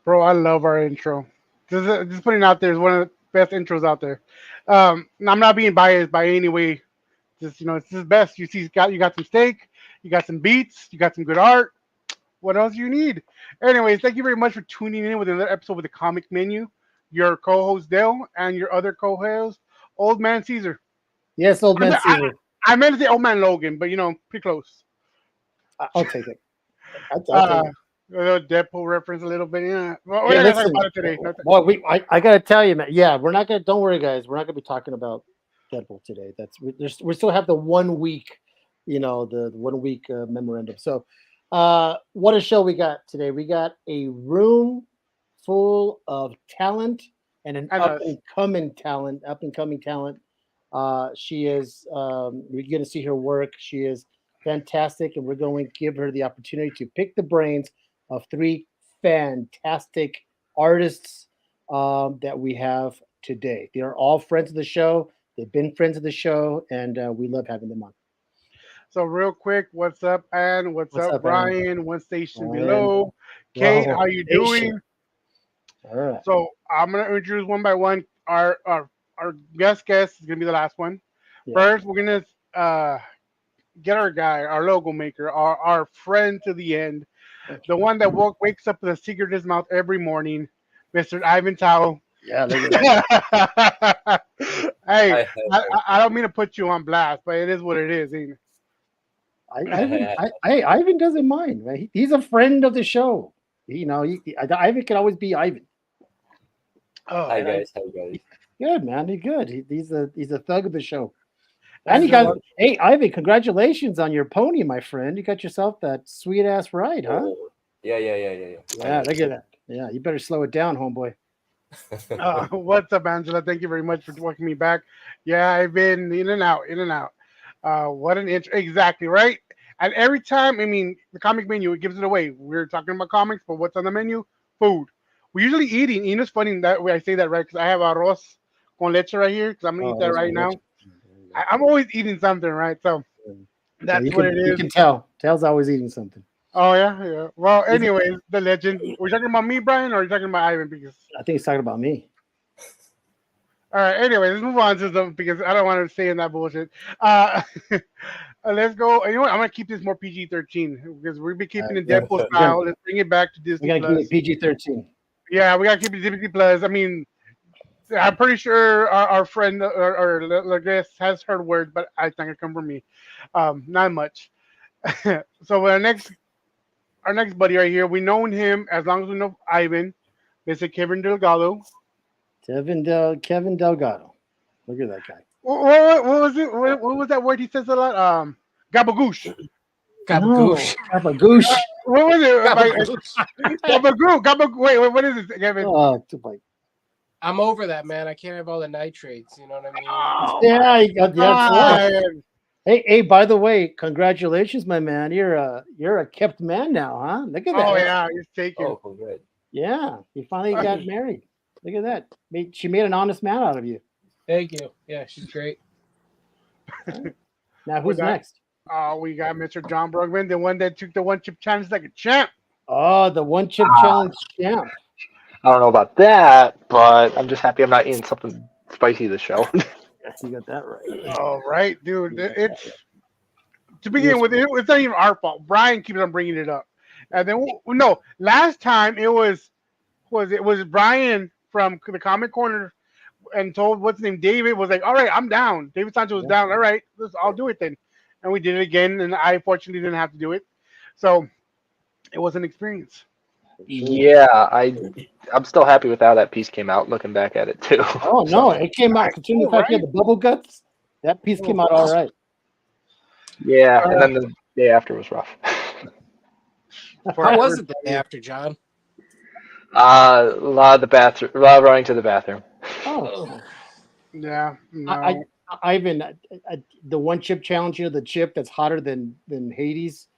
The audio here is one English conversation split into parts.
Bro, I love our intro. Just putting it out there is one of the best intros out there. I'm not being biased by any way. Just it's just best. You got some steak, you got some beats, you got some good art. What else you need? Anyways, thank you very much for tuning in with another episode with the Comic Menu. Your co-host Dale and your other co-host Old Man Caesar. Yes, old I man mean, I, Caesar. I meant to say Old Man Logan, but pretty close. I'll take it. I'll take Uh, it. a little Deadpool reference, a little bit. Yeah, well, we're Yeah, not gonna talk listen, about it today. boy, I gotta tell you, man. Yeah, we're not gonna. Don't worry, guys. We're not gonna be talking about Deadpool today. We still have the 1 week, the 1 week memorandum. So, what a show we got today. We got a room full of talent and an And us. up and coming talent. She is. We're gonna see her work. She is fantastic, and we're going to give her the opportunity to pick the brains of three fantastic artists that we have today. They are all friends of the show. They've been friends of the show, and we love having them on. So real quick, what's up, Ann? What's What's up, up, Ann? Brian? One station And below. Kate, whoa, how you patient. doing? All right. So I'm gonna introduce one by one. Our guest is gonna be the last one. Yeah. First, we're gonna get our guy, our logo maker, our friend to the end, the one that wakes up with a secret in his mouth every morning, Mr. Ivan Tao. Yeah. Look at that. Hey, Hi, I don't mean to put you on blast, but it is what it is, ain't it? Ivan, hi. Ivan doesn't mind. Man. He's a friend of the show. Ivan can always be Ivan. Oh, Hi And I, guys, hi guys. good man. He's good. He's a thug of the show. And and you so got hey Ivan, congratulations on your pony, my friend. You got yourself that sweet ass ride, huh? Oh, yeah. Yeah, look at that. Yeah, you better slow it down, homeboy. what's up, Angela? Thank you very much for welcoming me back. Yeah, I've been in and out, in and out. What an intro. Exactly, right? And every time, the comic menu, it gives it away. We're talking about comics, but what's on the menu? Food. We're usually eating. It's funny that way I say that, right? Because I have arroz con leche right here, because I'm going to eat Oh, that that's right good. now. I'm always eating something, right? So Yeah, that's what it you is. can tell. Tail's always eating something. Oh, yeah, yeah. Well, He's, anyways, the legend. We're talking about me, Brian, or are you talking about Ivan? Because I think he's talking about me. all right. Anyway, let's move on to some because I don't want to stay in that bullshit. Uh, let's go. You know what? I'm gonna keep this more PG-13 because we've been keeping the Yeah, Deadpool we're gonna style. Let's bring it back to we Disney gotta keep Plus. it PG-13. Yeah, we gotta keep it Disney Plus. I'm pretty sure our friend or guest has heard words, but I think it come from me. Not much. So our next buddy right here, we known him as long as we know Ivan, Mr. Kevin Delgado. Kevin Delgado. Look at that guy. What was it? What was that word he says a lot? Gabagoosh. No, Gabagoosh. Gabagoosh. What was it? Gabagoosh. Gabagoo. Gabagoo. Wait, what is it, Kevin? It's like, I'm over that, man. I can't have all the nitrates. You know what I mean? Oh yeah, you got that's right. God. Hey, by the way, congratulations, my man. You're a kept man now, huh? Look at Oh that. yeah, he's taken. Oh, good. Yeah, you finally got married. Look at that. She made an honest man out of you. Thank you. Yeah, she's great. Now We who's got next? we got Mr. John Brugman, the one that took the one chip challenge like a champ. Oh, the one chip challenge champ. I don't know about that, but I'm just happy I'm not eating something spicy this show. Yes, you got that right. All right, dude. You got that It's right. to begin with. It's not even our fault. Brian keeps on bringing it up, and then no. Last time it was Brian from the Comic Corner and told what's his name David was like, all right, I'm down. David Sancho was Yeah. down. All right, I'll do it then, and we did it again. And I fortunately didn't have to do it, so it was an experience. Yeah, I'm still happy with how that piece came out. Looking back at it too. Oh no, it came out. Considering the Cool, fact you had the bubble guts, that piece came out all right. Yeah, and then the day after was rough. How was it the day after, John? A lot of running to the bathroom. Oh, Yeah, I, no. Ivan, the one chip challenge, the chip that's hotter than Hades.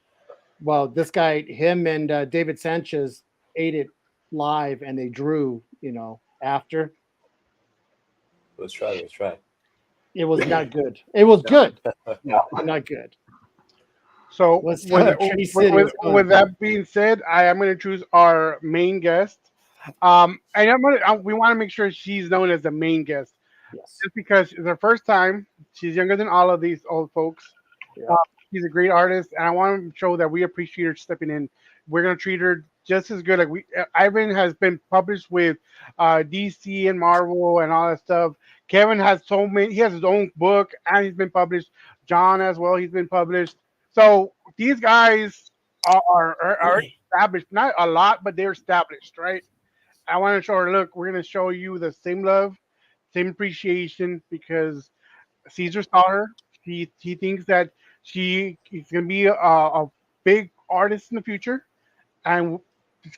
Well, this guy, him and David Sanchez ate it live, and they drew. After Let's try. it was not good. It was good, No. but not good. So Was with, Trinity City with, was fun. with that being said, I am going to choose our main guest. We want to make sure she's known as the main guest, Yes. just because it's her first time. She's younger than all of these old folks. Yeah. She's a great artist, and I want to show that we appreciate her stepping in. We're gonna treat her just as good. Like Ivan has been published with DC and Marvel and all that stuff. Kevin has so many. He has his own book, and he's been published. John as well. He's been published. So these guys are established. Not a lot, but they're established, right? I want to show her. Look, we're gonna show you the same love, same appreciation because Caesar saw her. He thinks that she is going to be a big artist in the future, and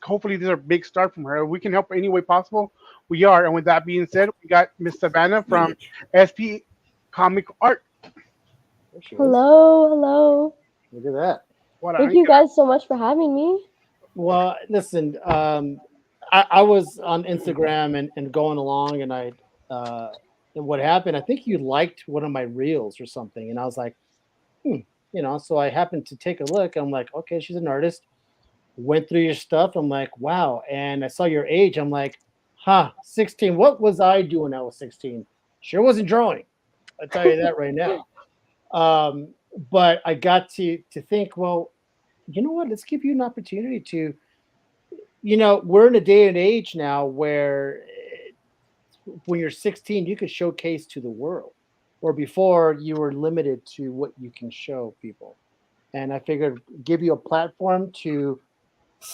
hopefully these are a big start from her. If we can help any way possible, we are. And with that being said, we got Miss Savannah from SP Comic Art. There she is. Hello. Look at that. What Thank you guys so much for having me. Well, listen, I was on Instagram and going along, and and what happened, I think you liked one of my reels or something, and I was like, so I happened to take a look. I'm like, okay, she's an artist. Went through your stuff. I'm like, wow. And I saw your age. I'm like, 16. What was I doing when I was 16? Sure wasn't drawing. I'll tell you that right now. But I got to think, well, you know what? Let's give you an opportunity to, we're in a day and age now where when you're 16, you could showcase to the world, or before you were limited to what you can show people. And I figured give you a platform to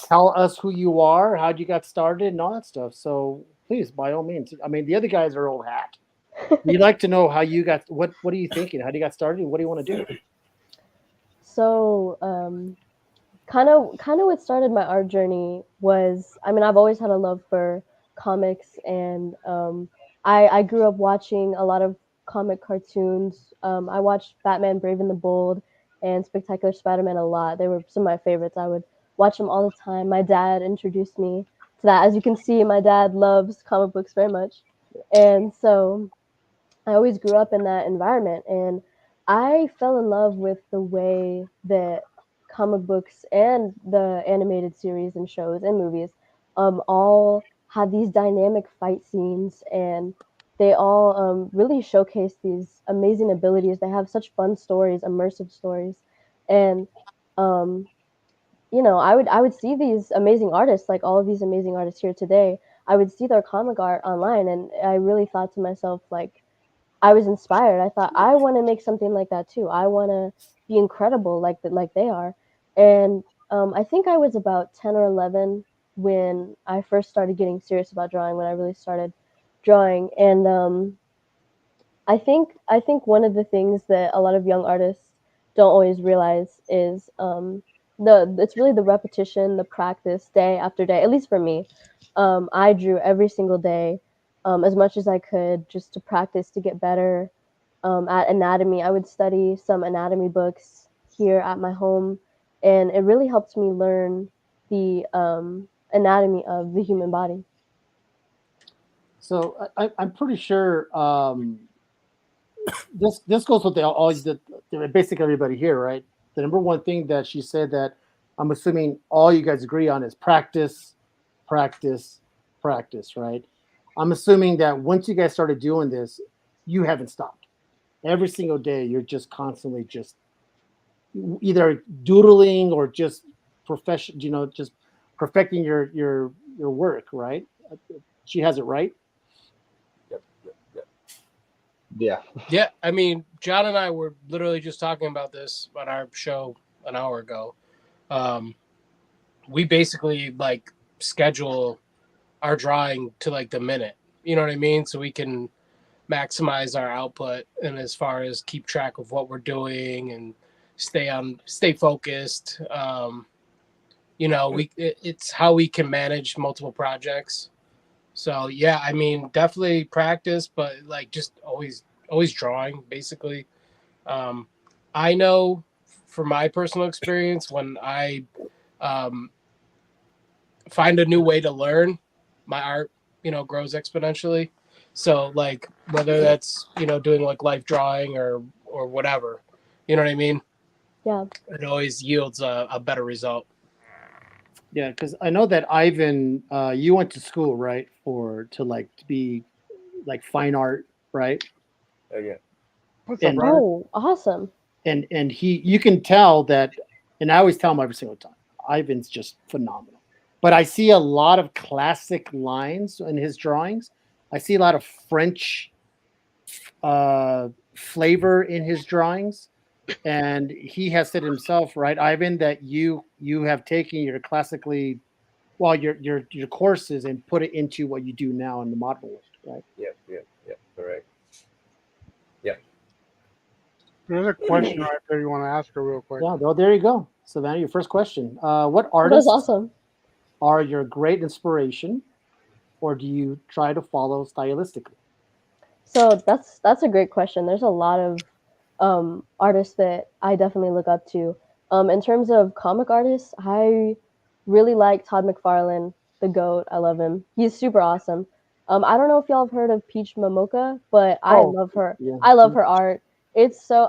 tell us who you are, how you got started, and all that stuff. So please, by all means. I mean, the other guys are old hat. We'd like to know how you got. What are you thinking? How do you got started? What do you want to do? So, kind of what started my art journey was, I've always had a love for comics, and I grew up watching a lot of comic cartoons. I watched Batman Brave and the Bold and Spectacular Spider-Man a lot. They were some of my favorites. I would watch them all the time. My dad introduced me to that. As you can see, my dad loves comic books very much. And so I always grew up in that environment, and I fell in love with the way that comic books and the animated series and shows and movies all had these dynamic fight scenes, and they all really showcase these amazing abilities. They have such fun stories, immersive stories, and I would see these amazing artists, like all of these amazing artists here today. I would see their comic art online, and I really thought to myself, like, I was inspired. I thought, I want to make something like that too. I want to be incredible like they are. And I think I was about 10 or 11 when I first started getting serious about drawing, when I really started drawing. And I think one of the things that a lot of young artists don't always realize is it's really the repetition, the practice, day after day. At least for me, I drew every single day, as much as I could, just to practice, to get better at anatomy. I would study some anatomy books here at my home, and it really helped me learn the anatomy of the human body. So I'm pretty sure this goes with basically everybody here, right? The number one thing that she said that I'm assuming all you guys agree on is practice, practice, practice, right? I'm assuming that once you guys started doing this, you haven't stopped. Every single day, you're just constantly just either doodling or just just perfecting your work, right? She has it right. Yep. Yeah. Yeah, John and I were literally just talking about this on our show an hour ago. We basically schedule our drawing to the minute. You know what I mean? So we can maximize our output, and as far as keep track of what we're doing and stay focused. It's how we can manage multiple projects. So yeah, definitely practice, but just always drawing basically. I know from my personal experience, when I find a new way to learn, my art, grows exponentially. So whether that's, doing life drawing or whatever, you know what I mean? Yeah. It always yields a better result. Yeah, because I know that Ivan, you went to school, right, to be like fine art, right? Okay. What's up, And brother? Oh, awesome. and you can tell that, and I always tell him every single time, Ivan's just phenomenal. But I see a lot of classic lines in his drawings. I see a lot of French flavor in his drawings, and he has said himself, right, Ivan, that you have taken your classically, well, your courses and put it into what you do now in the modern world, right? Yep, yep, yep. Correct. Yep. There's a question right there you want to ask her real quick. Yeah, well, there you go, Savannah. Your first question: what That was artists awesome. are your great inspiration, or do you try to follow stylistically? So that's a great question. There's a lot of artists that I definitely look up to. In terms of comic artists, I really like Todd McFarlane, the GOAT. I love him. He's super awesome. I don't know if y'all have heard of Peach Momoka, but I Oh, love her. yeah. I love her art. It's so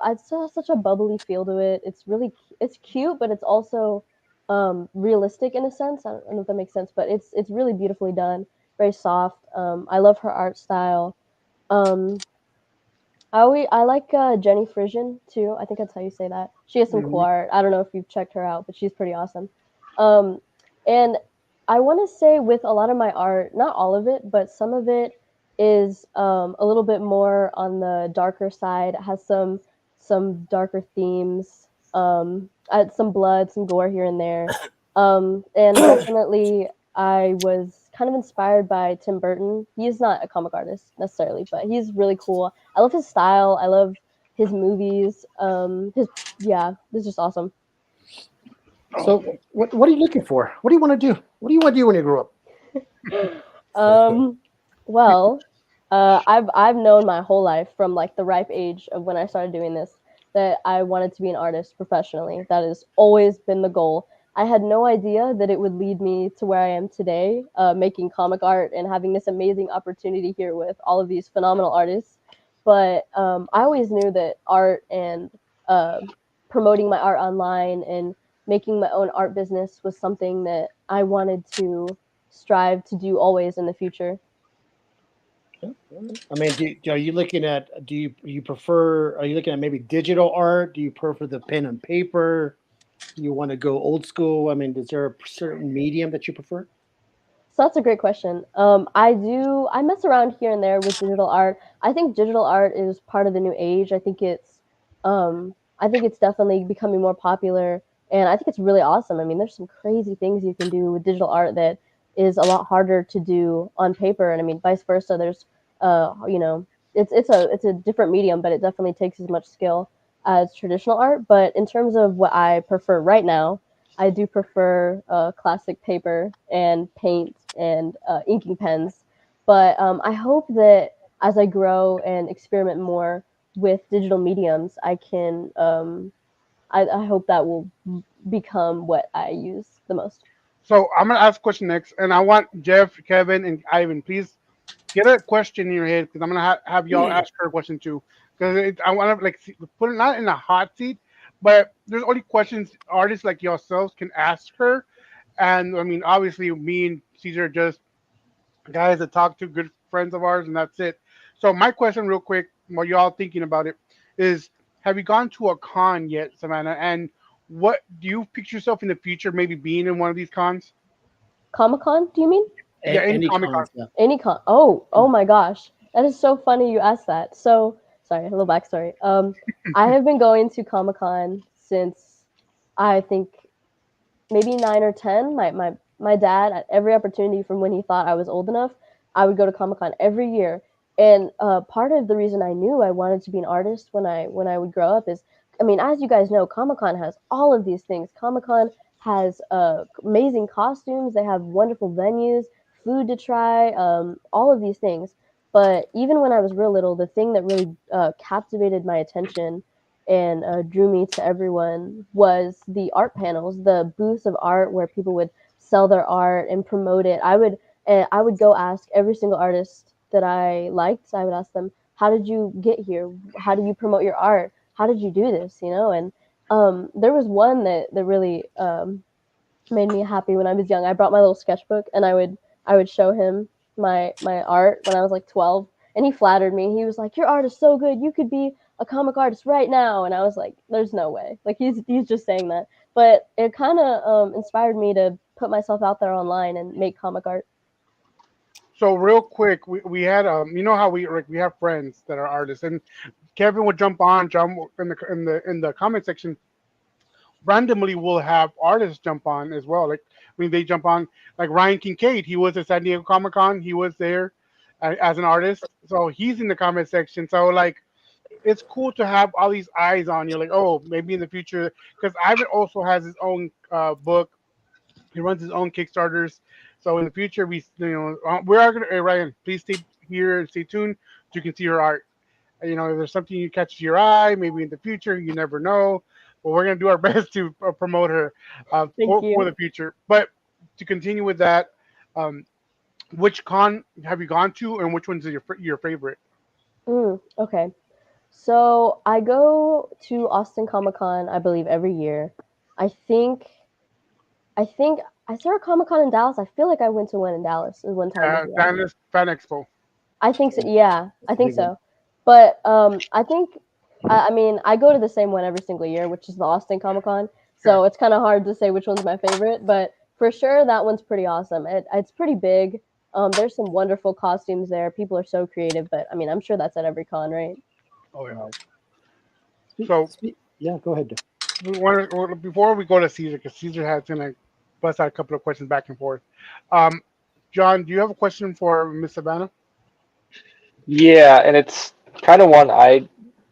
such a bubbly feel to it. It's really it's cute, but it's also realistic in a sense. I don't know if that makes sense, but it's really beautifully done. Very soft. I love her art style. Um, I like Jenny Frisian too. I think that's how you say that. She has some cool Mhm. art. I don't know if you've checked her out, but she's pretty awesome. Um, and I want to say with a lot of my art, not all of it, but some of it is a little bit more on the darker side. It has some darker themes, some blood, some gore here and there, and definitely I was kind of inspired by Tim Burton. He's not a comic artist necessarily, but he's really cool. I love his style. I love his movies. His yeah, it's just awesome. So, what are you looking for? What do you want to do? What do you want to do when you grow up? Um, well, I've known my whole life from like the ripe age of when I started doing this that I wanted to be an artist professionally. That has always been the goal. I had no idea that it would lead me to where I am today, making comic art and having this amazing opportunity here with all of these phenomenal artists. But I always knew that art and uh, promoting my art online and making my own art business was something that I wanted to strive to do always in the future. I mean, are you looking at? Do you prefer? Are you looking at maybe digital art? Do you prefer the pen and paper? Do you want to go old school? I mean, is there a certain medium that you prefer? So that's a great question. I mess around here and there with digital art. I think digital art is part of the new age. I think it's definitely becoming more popular, and I think it's really awesome. I mean, there's some crazy things you can do with digital art that is a lot harder to do on paper, and I mean, vice versa. There's, you know, it's a different medium, but it definitely takes as much skill as traditional art. But in terms of what I prefer right now, I do prefer classic paper and paint and inking pens. But I hope that as I grow and experiment more with digital mediums, I hope that will become what I use the most. So I'm gonna ask a question next, and I want Jeff, Kevin, and Ivan, please get a question in your head because I'm gonna have y'all ask her a question too. Because I want to put it not in a hot seat, but there's only questions artists like yourselves can ask her. And I mean, obviously, me and Caesar are just guys that talk to good friends of ours, and that's it. So my question, real quick, while y'all thinking about it, is: have you gone to a con yet, Savannah? And what do you picture yourself in the future, maybe being in one of these cons? Comic Con, do you mean? Yeah, any Any Comic Con. cons? Yeah. Any con? Oh my gosh, that is so funny you asked that. So sorry, a little backstory. I have been going to Comic Con since I think maybe 9 or 10. My dad at every opportunity from when he thought I was old enough, I would go to Comic Con every year. And part of the reason I knew I wanted to be an artist when I would grow up is, I mean, as you guys know, Comic Con has all of these things. Comic Con has amazing costumes. They have wonderful venues, food to try, all of these things. But even when I was real little, the thing that really captivated my attention and drew me to everyone was the art panels, the booths of art where people would sell their art and promote it. I would go ask every single artist that I liked. I would ask them, "How did you get here? How do you promote your art? How did you do this?" You know, and there was one that really made me happy when I was young. I brought my little sketchbook and I would show him my art when I was like 12, and he flattered me. He was like, "Your art is so good. You could be a comic artist right now." And I was like, "There's no way." Like he's just saying that. But it kind of inspired me to put myself out there online and make comic art. So real quick, we had you know how we have friends that are artists, and Kevin would jump in the comment section. Randomly, we'll have artists jump on as well. Like I mean, they jump on like Ryan Kincaid. He was at San Diego Comic Con. He was there as an artist, so he's in the comment section. So like, it's cool to have all these eyes on you. Like, oh, maybe in the future, because Ivan also has his own book. He runs his own Kickstarters. So in the future, we are gonna. Hey, Ryan, please stay here and stay tuned so you can see her art. You know, if there's something you catches your eye, maybe in the future, you never know. But we're gonna do our best to promote her Thank for you. the future. But to continue with that, um, which con have you gone to, and which one's your favorite? Okay. So I go to Austin Comic Con, I believe, every year. I think I think I saw a Comic Con in Dallas. I feel like I went to one in Dallas at one time as well. Fan Expo. I think so. Yeah, I a think big one. so. But I think I mean I go to the same one every single year, which is the Austin Comic Con. So it's kind of hard to say which one's my favorite, but for sure that one's pretty awesome. It's pretty big. There's some wonderful costumes there. People are so creative, but I mean I'm sure that's at every con, right? Oh yeah. Spe- So yeah, go ahead. before we go to Caesar, because Caesar has gonna bust out a couple of questions back and forth. Um, John, do you have a question for Miss Savannah? Yeah, and it's kind of one I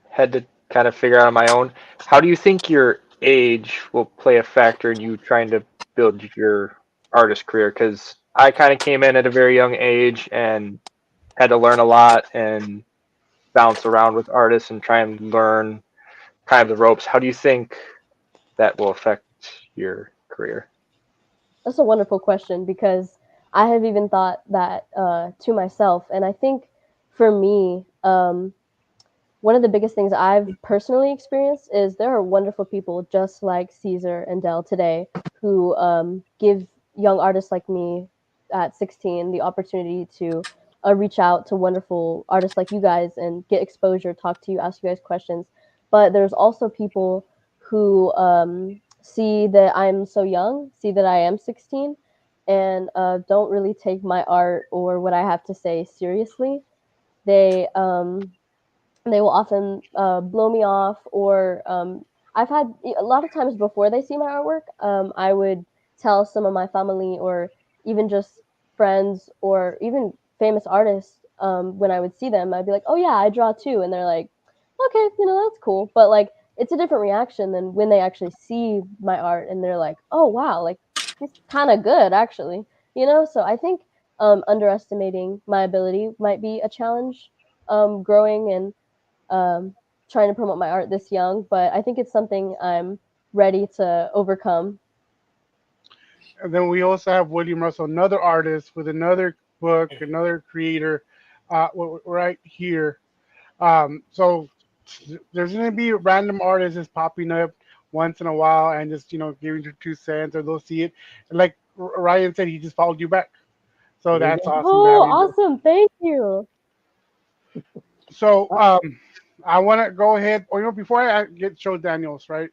had to kind of figure out on my own. How do you think your age will play a factor in you trying to build your artist career? Because I kind of came in at a very young age and had to learn a lot and bounce around with artists and try and learn kind of the ropes. How do you think that will affect your career? That's a wonderful question because I have even thought that to myself, and I think for me, one of the biggest things I've personally experienced is there are wonderful people just like Caesar and Dell today who give young artists like me at 16 the opportunity to reach out to wonderful artists like you guys and get exposure, talk to you, ask you guys questions. But there's also people who see that I'm so young, see that I am 16, and don't really take my art or what I have to say seriously. They they will often blow me off, or I've had a lot of times before they see my artwork, I would tell some of my family or even just friends or even famous artists, when I would see them, I'd be like, "Oh yeah, I draw too," and they're like, "Okay, that's cool," but like it's a different reaction than when they actually see my art and they're like, "Oh wow, like he's kind of good actually," So I think underestimating my ability might be a challenge, growing and um, trying to promote my art this young, but I think it's something I'm ready to overcome. And then we also have William Russell, another artist with another book, another creator, right here. So there's going to be random artists just popping up once in a while and just giving their 2 cents, or they'll see it. And like Ryan said, he just followed you back. So There you that's go. awesome to Oh, have you. awesome! Thank you. So I want to go ahead. Or before I get show Daniels, right?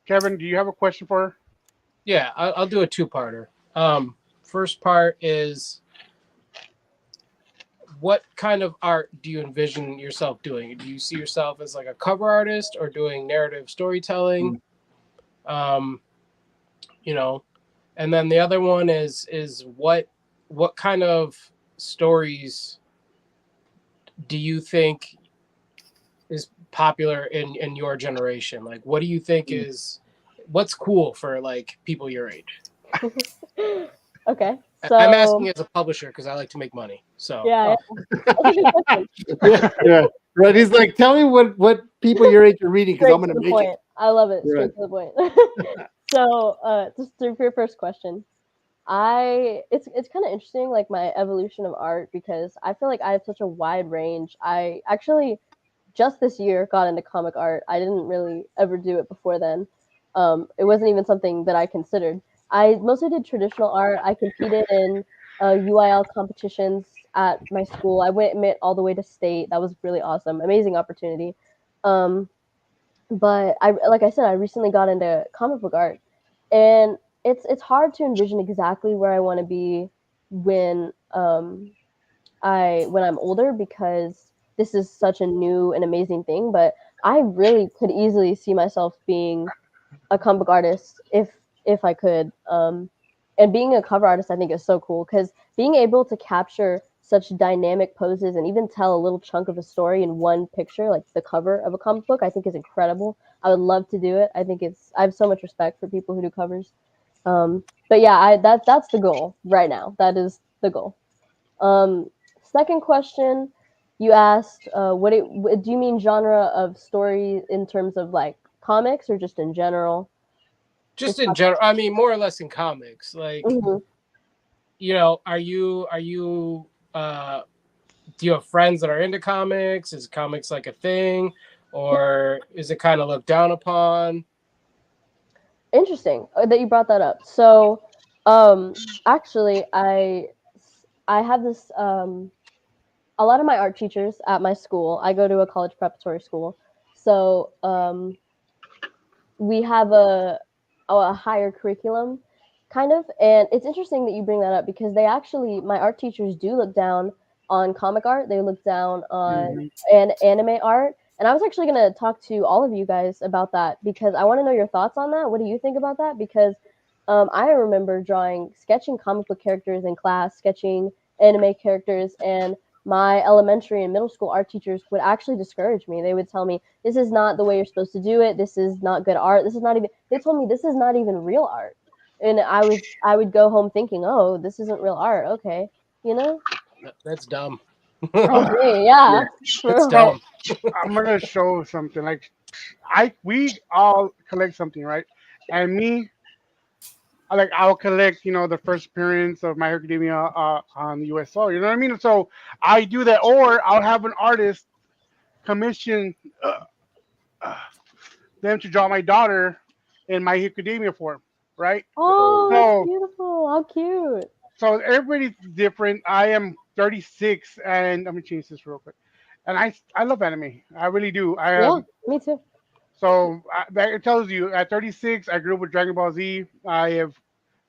Kevin, do you have a question for her? Yeah, I'll do a two-parter. First part is, what kind of art do you envision yourself doing? Do you see yourself as like a cover artist or doing narrative storytelling? Um, you know, and then the other one is what kind of stories do you think is popular in your generation? Like, what do you think is what's cool for like people your age? Okay, I'm so asking as a publisher because I like to make money. So yeah, Oh. that's a good question. Yeah, right. He's like, tell me what people your age are reading because Straight I'm to gonna the make point. it. I love it. Right. Straight to the point. So, just for your first question, it's kind of interesting, like my evolution of art, because I feel like I have such a wide range. I actually just this year got into comic art. I didn't really ever do it before then. It wasn't even something that I considered. I mostly did traditional art. I competed in UIL competitions at my school. I went all the way to state. That was really awesome, amazing opportunity. Um, but like I said, I recently got into comic book art, and it's hard to envision exactly where I want to be when when I'm older, because this is such a new and amazing thing. But I really could easily see myself being a comic book artist if I could. And being a cover artist, I think, is so cool, because being able to capture such dynamic poses and even tell a little chunk of a story in one picture, like the cover of a comic book, I think is incredible. I would love to do it. I think I have so much respect for people who do covers. But yeah, that's the goal right now. That is the goal. Second question, you asked, do you mean genre of story in terms of like comics or just in general? Just in general, I mean, more or less in comics. Like, Mhm. you know, do you have friends that are into comics? Is comics like a thing, or is it kind of looked down upon? Interesting that you brought that up. So, actually, I have this. A lot of my art teachers at my school. I go to a college preparatory school, so we have a higher curriculum, kind of. And it's interesting that you bring that up, because my art teachers do look down on comic art. They look down on anime art. And I was actually going to talk to all of you guys about that, because I want to know your thoughts on that. What do you think about that? Because I remember sketching comic book characters in class, sketching anime characters, and my elementary and middle school art teachers would actually discourage me. They would tell me, this is not the way you're supposed to do it. This is not good art. They told me this is not even real art. And I would go home thinking, oh, this isn't real art. Okay. You know? That's dumb. Okay, yeah. That's So dumb. I'm gonna show something. Like we all collect something, right? And me, I'll collect, the first appearance of My Hero Academia on USO. You know what I mean? So I do that, or I'll have an artist commission uh, them to draw my daughter in My Hero Academia form, right? Oh, that's So beautiful. How cute. so everybody's different. I am 36, and let me change this real quick. And I love anime. I really do. I Yeah, me too. So that it tells you at 36, I grew up with Dragon Ball Z. I have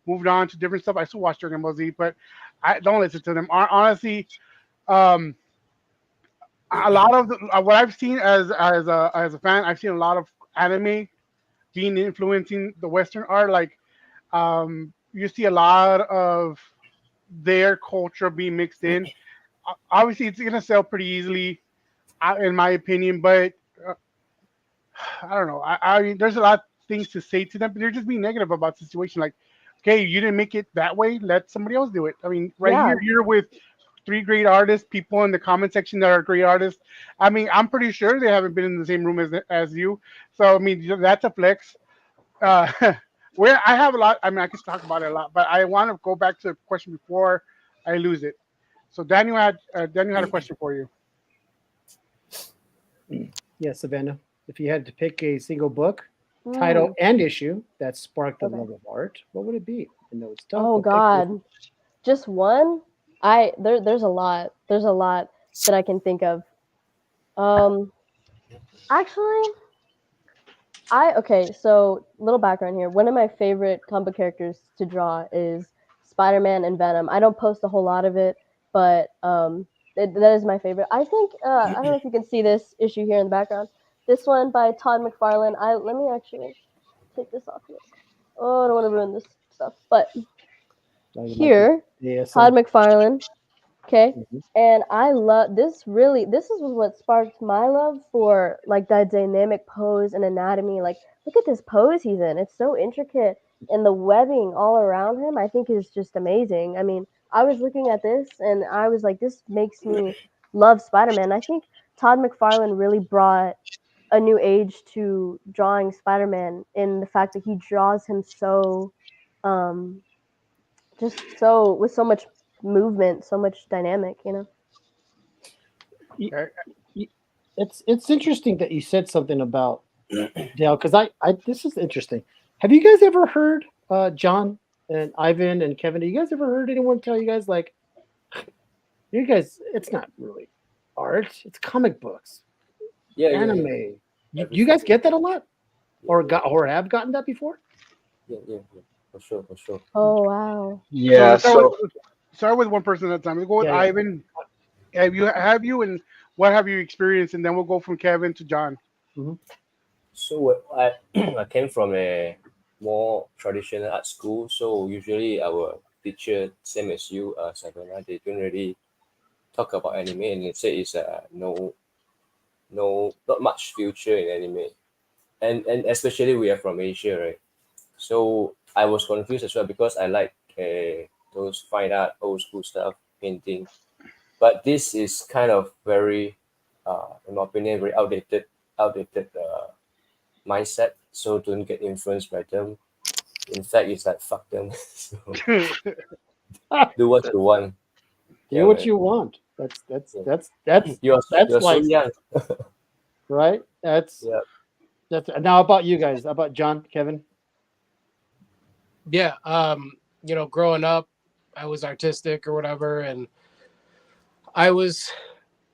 moved on to different stuff. I still watch Dragon Ball Z, but I don't listen to them. Honestly, um, a lot of what I've seen as a fan, I've seen a lot of anime being influencing the Western art. Like you see a lot of their culture being mixed in. Obviously, it's gonna sell pretty easily, in my opinion. But uh, I don't know. I mean, there's a lot of things to say to them, but they're just being negative about the situation. Like, okay, you didn't make it that way. Let somebody else do it. I mean, right Yeah. here, you're with three great artists, people in the comment section that are great artists. I mean, I'm pretty sure they haven't been in the same room as you. So, I mean, that's a flex. Uh, where I have a lot, I mean, I could talk about it a lot, but I want to go back to the question before I lose it. So, Daniel had a question for you. Yeah, Savannah. If you had to pick a single book, title, and issue that sparked the Okay. love of art, what would it be? I know it's tough. Oh but pick God. Just one? There's a lot. There's a lot that I can think of. Um Actually, okay, so little background here. One of my favorite comic book characters to draw is Spider-Man and Venom. I don't post a whole lot of it, but that is my favorite. I think I don't know if you can see this issue here in the background. This one by Todd McFarlane. Let me actually take this off here. Oh, I don't want to ruin this stuff. But here, Yeah, Todd McFarlane. Okay. Mhm. And I love this. Really, this is what sparked my love for like that dynamic pose and anatomy. Like, look at this pose he's in. It's so intricate, and the webbing all around him, I think, is just amazing. I mean, I was looking at this and I was like, this makes me love Spider-Man. I think Todd McFarlane really brought a new age to drawing Spider-Man in the fact that he draws him so um just so with so much movement, so much dynamic, you know. It's interesting that you said something about Dale, because I this is interesting. Have you guys ever heard John and Ivan and Kevin, have you guys ever heard anyone tell you guys like, you guys, it's not really art, it's comic books, Yeah, anime. yeah. Do you guys get that a lot, or Yeah, or have gotten that before? yeah. For sure, for sure. Oh wow. So Yeah. let's So start with one person at a time. We'll go with Yeah, yeah. Ivan. Have you and what have you experienced, and then we'll go from Kevin to John. So I came from a more traditional art school. So usually our teacher, same as you, Savannah, they don't really talk about anime, and they say it's not much future in anime, and especially we are from Asia, right? So I was confused as well because I like those fine art, old school stuff, painting. But this is kind of very, in my opinion, very outdated mindset. So don't get influenced by them. In fact, it's like fuck them. So do what you want. Do what you want. That's Yeah. that's You're so like young. right. That's Yeah. now about you guys. How about John, Kevin? Yeah. Growing up, I was artistic or whatever, and I was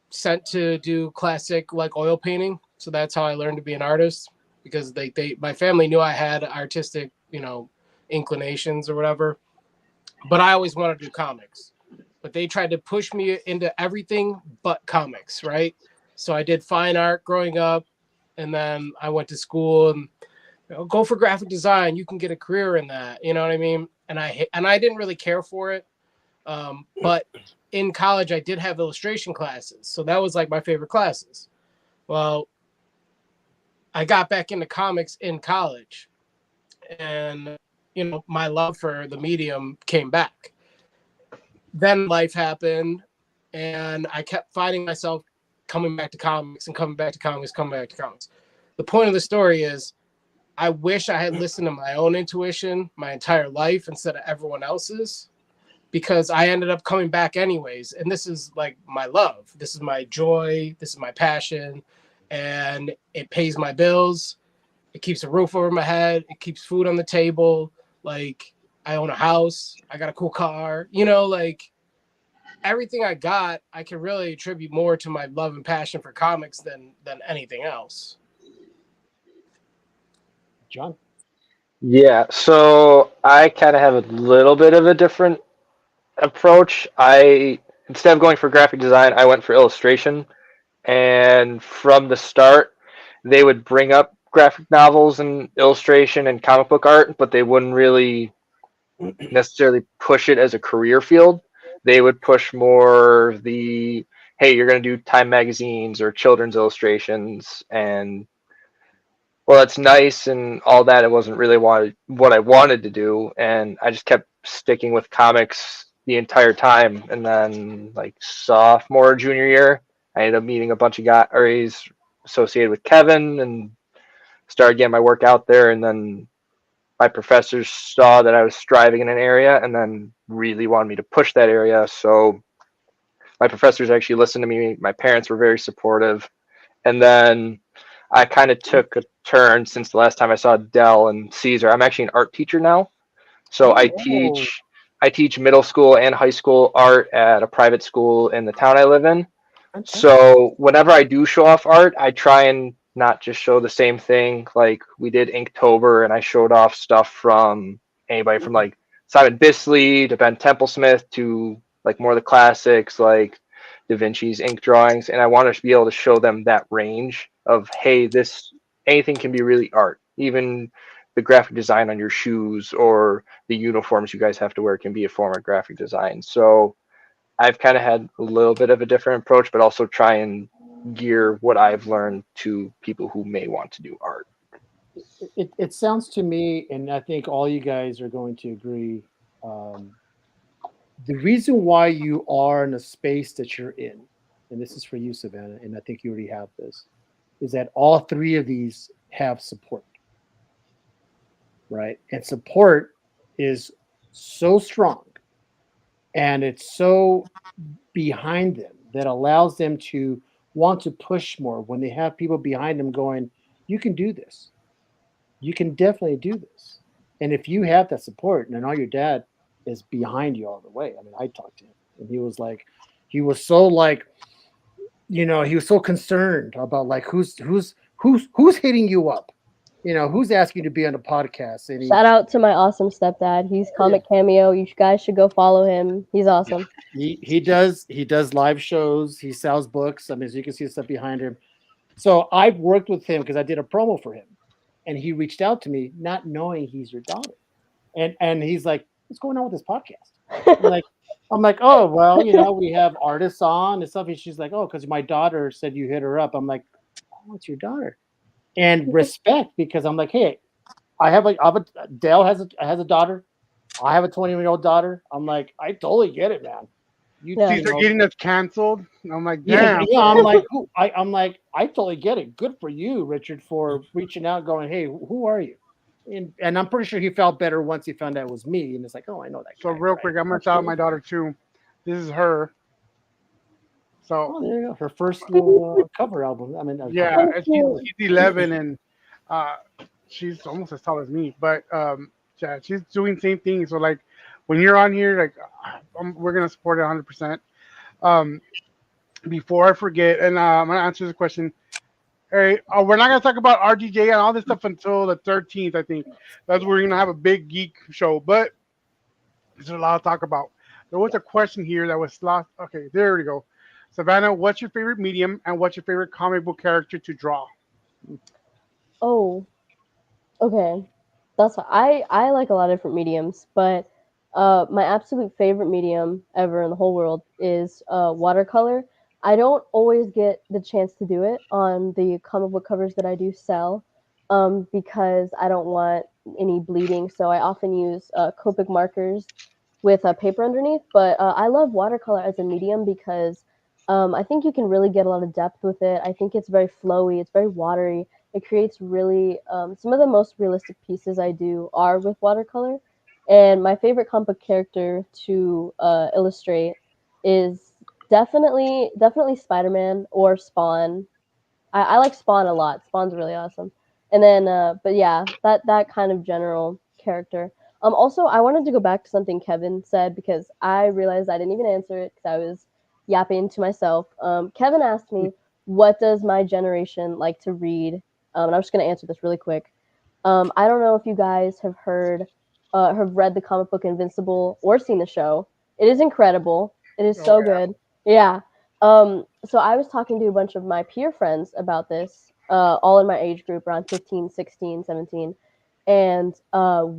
sent to do classic like oil painting. So that's how I learned to be an artist because my family knew I had artistic, inclinations or whatever. But I always wanted to do comics. But they tried to push me into everything but comics, right? So I did fine art growing up, and then I went to school and go for graphic design. You can get a career in that. You know what I mean? And I didn't really care for it. But in college, I did have illustration classes. So that was like my favorite classes. Well, I got back into comics in college. And, my love for the medium came back. Then life happened. And I kept finding myself coming back to comics and coming back to comics, coming back to comics. The point of the story is I wish I had listened to my own intuition my entire life instead of everyone else's, because I ended up coming back anyways. And this is like my love. This is my joy. This is my passion. And it pays my bills. It keeps a roof over my head. It keeps food on the table. Like, I own a house. I got a cool car. Like, everything I got, I can really attribute more to my love and passion for comics than anything else. John? yeah. So I kind of have a little bit of a different approach. Instead of going for graphic design, I went for illustration. And from the start, they would bring up graphic novels and illustration and comic book art, but they wouldn't really necessarily push it as a career field. They would push more the, hey, you're going to do Time magazines or children's illustrations, and well, that's nice and all that. It wasn't really what I wanted to do, and I just kept sticking with comics the entire time. And then, like sophomore, junior year, I ended up meeting a bunch of guys associated with Kevin and started getting my work out there. And then my professors saw that I was striving in an area and then really wanted me to push that area. So my professors actually listened to me. My parents were very supportive. And then I kind of took a turn since the last time I saw Dell and Caesar. I'm actually an art teacher now. So I teach middle school and high school art at a private school in the town I live in. So whenever I do show off art, I try and not just show the same thing. Like we did Inktober, and I showed off stuff from anybody from like Simon Bisley to Ben Templesmith to like more of the classics like Da Vinci's ink drawings. And I want to be able to show them that range of, hey, anything can be really art. Even the graphic design on your shoes or the uniforms you guys have to wear can be a form of graphic design. So I've kind of had a little bit of a different approach, but also try and gear what I've learned to people who may want to do art. It sounds to me, and I think all you guys are going to agree, the reason why you are in a space that you're in, and this is for you, Savannah, and I think you already have this, is that all three of these have support, right? And support is so strong and it's so behind them that allows them to want to push more when they have people behind them going, you can do this. You can definitely do this. And if you have that support, and I know your dad is behind you all the way. I mean, I talked to him, and he was like, he was so like, he was so concerned about like who's hitting you up, who's asking you to be on a podcast, and Shout out to my awesome stepdad. He's Comic Cameo. You guys should go follow him. He's awesome. he does live shows. He sells books. I mean, so you can see the stuff behind him. So I've worked with him because I did a promo for him, and he reached out to me not knowing he's your daughter, and he's like, "What's going on with this podcast?" I'm like, oh well, we have artists on and stuff. And she's like, oh, because my daughter said you hit her up. I'm like, oh, it's your daughter, and respect, because I'm like, hey, Dale has a daughter. I have a 20-year-old daughter. I'm like, I totally get it, man. These are getting us canceled. I'm like, yeah, damn. yeah. I'm like, I totally get it. Good for you, Richard, for reaching out, going, hey, who are you? And I'm pretty sure he felt better once he found out it was me. And it's like, oh, I know that guy. So real quick, I'm gonna shout out my daughter too. This is her. So oh, there you go. Her first little cover album. I mean, yeah, and she's 11 and she's almost as tall as me. But yeah, she's doing the same thing. So like, when you're on here, like, we're gonna support it 100%. Before I forget, and I'm gonna answer this question. Hey, we're not gonna talk about RGJ and all this stuff until the 13th. I think that's where we're gonna have a big geek show. But there's a lot to talk about. There was a question here that was lost. Okay, there we go. Savannah, what's your favorite medium and what's your favorite comic book character to draw? Oh, okay. I like a lot of different mediums, but my absolute favorite medium ever in the whole world is watercolor. I don't always get the chance to do it on the comic book covers that I do sell, because I don't want any bleeding. So I often use Copic markers with paper underneath. But I love watercolor as a medium because I think you can really get a lot of depth with it. I think it's very flowy. It's very watery. It creates really some of the most realistic pieces I do are with watercolor. And my favorite comic book character to illustrate is definitely Spider-Man or Spawn. I like Spawn a lot. Spawn's really awesome. And then, but yeah, that kind of general character. Also, I wanted to go back to something Kevin said because I realized I didn't even answer it because I was yapping to myself. Kevin asked me, "What does my generation like to read?" And I'm just going to answer this really quick. I don't know if you guys have read the comic book Invincible or seen the show. It is incredible. It is so good. Yeah. So I was talking to a bunch of my peer friends about this, all in my age group, around 15, 16, 17. And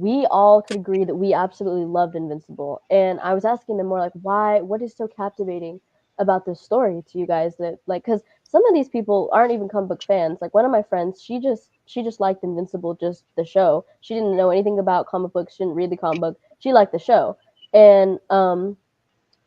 we all could agree that we absolutely loved Invincible. And I was asking them more like, why, what is so captivating about this story to you guys that like, because some of these people aren't even comic book fans. Like one of my friends, she just liked Invincible, just the show. She didn't know anything about comic books. She didn't read the comic book. She liked the show. And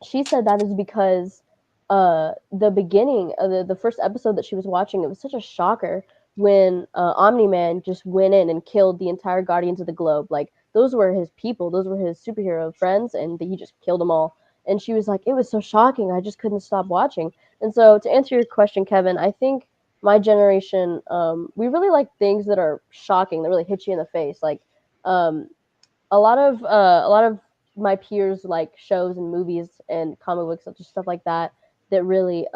she said that is because the beginning of the first episode that she was watching, it was such a shocker when Omni-Man just went in and killed the entire Guardians of the Globe. Like those were his people, those were his superhero friends, and he just killed them all. And she was like, it was so shocking, I just couldn't stop watching. And so to answer your question, Kevin, I think my generation, we really like things that are shocking, that really hit you in the face. Like a lot of my peers like shows and movies and comic books, such stuff like that really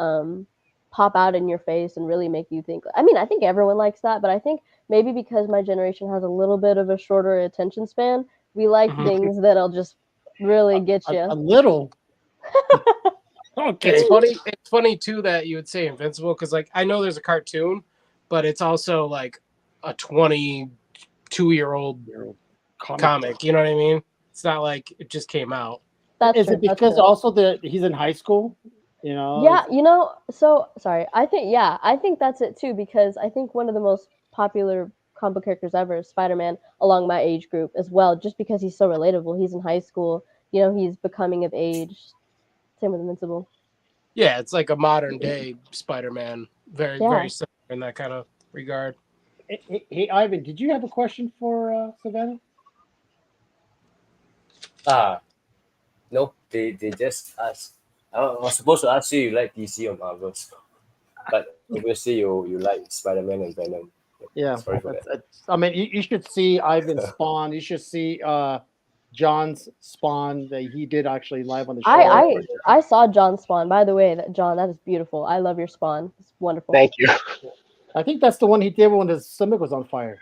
pop out in your face and really make you think. I mean, I think everyone likes that, but I think maybe because my generation has a little bit of a shorter attention span, we like things that'll just really get you. A little. Okay. It's funny too that you would say Invincible because like I know there's a cartoon, but it's also like a 22-year-old comic. You know what I mean? It's not like it just came out. Is it because also that he's in high school? You know? Yeah, so sorry. I think that's it too, because I think one of the most popular comic book characters ever is Spider-Man along my age group as well, just because he's so relatable. He's in high school, he's becoming of age. Same with Invincible. Yeah, it's like a modern day Spider-Man. Very similar in that kind of regard. Hey, Ivan, did you have a question for Savannah? Nope. They just asked. I was supposed to ask you like DC or Marvel, but obviously you like Spider-Man and Venom. Yeah, Sorry for that. I mean, you should see Ivan's spawn. You should see John's spawn that he did actually live on the show. I saw John's spawn. By the way, John, that is beautiful. I love your spawn. It's wonderful. Thank you. I think that's the one he did when his stomach was on fire.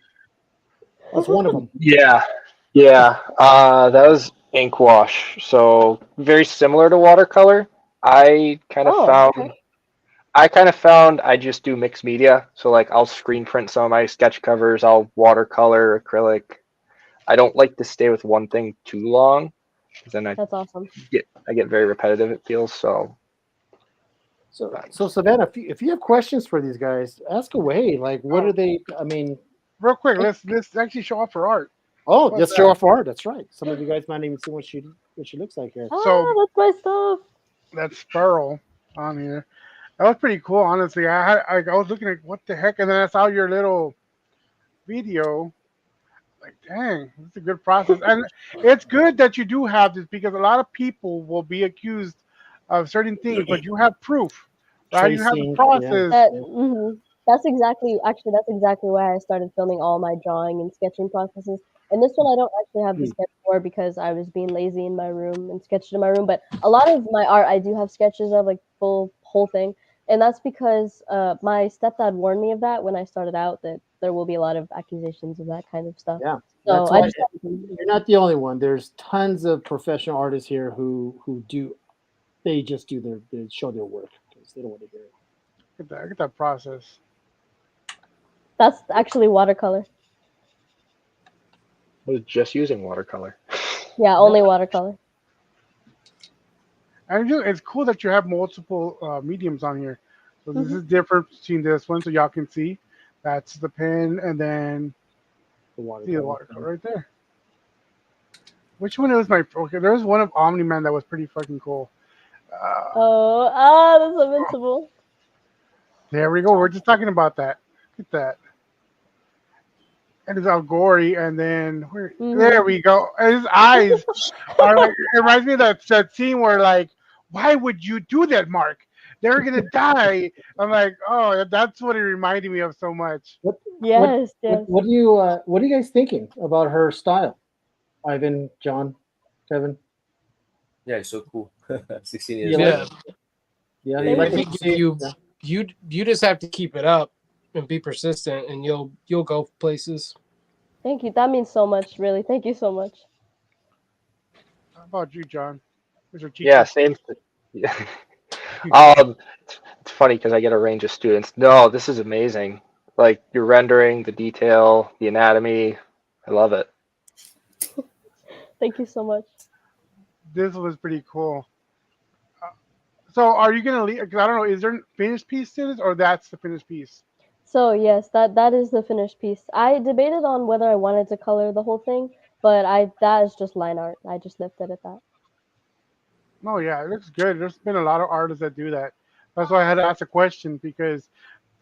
That's one of them. Yeah, yeah. That was ink wash, so very similar to watercolor. I kind of Oh, found okay. I just do mixed media. So like I'll screen print some of my sketch covers, I'll watercolor, acrylic. I don't like to stay with one thing too long, 'cause then That's awesome. I get very repetitive, it feels. So So Savannah, if you have questions for these guys, ask away. Like, what are they? I mean, Real quick, let's actually show off her art. oh, What's just show off art. That's right. Some of you guys might even see what she looks like here. So- That's my stuff. That Sparrow on here. That was pretty cool, honestly. I was looking at what the heck, and then I saw your little video. Like, dang, it's a good process, and it's good that you do have this because a lot of people will be accused of certain things, but you have proof, right? You have the Tracing, process. That's exactly why I started filming all my drawing and sketching processes. And this one I don't actually have the sketch for because I was being lazy in my room and sketched in my room. But a lot of my art I do have sketches of, like whole thing. And that's because my stepdad warned me of that when I started out, that there will be a lot of accusations of that kind of stuff. Yeah, So that's I why just you're not the only one. There's tons of professional artists here who just they show their work because they don't want to hear it. Look at that process. that's actually watercolor. I was just using watercolor. Yeah, only watercolor. And it's cool that you have multiple mediums on here. So this is different between this one, so y'all can see. That's the pen, and then The water. see the watercolor right there. Which one was my? Okay, there was one of Omni Man that was pretty fucking cool. That's invincible. There we go. We're just talking about that. Look at that. And it's all gory, and then there we go. And his eyes are like, it reminds me of that scene where, like, why would you do that, Mark? They're gonna die. I'm like, oh, that's what it reminded me of so much. Yes. What are you guys thinking about her style? Ivan, John, Kevin. Yeah, it's so cool. 16 You years like old. it? Yeah, I you like think it? if you just have to keep it up and be persistent, and you'll go places. Thank you. That means so much, really. Thank you so much. How about you, John? Mr. Chico? Yeah, same. Yeah. It's funny because I get a range of students. No, this is amazing. Like your rendering, the detail, the anatomy. I love it. Thank you so much. This was pretty cool. So, are you gonna leave? Because I don't know. Is there a finished piece to this, or that's the finished piece? So yes, that is the finished piece. I debated on whether I wanted to color the whole thing, but that is just line art. I just left it at that. Oh yeah, it looks good. There's been a lot of artists that do that. That's why I had to ask a question because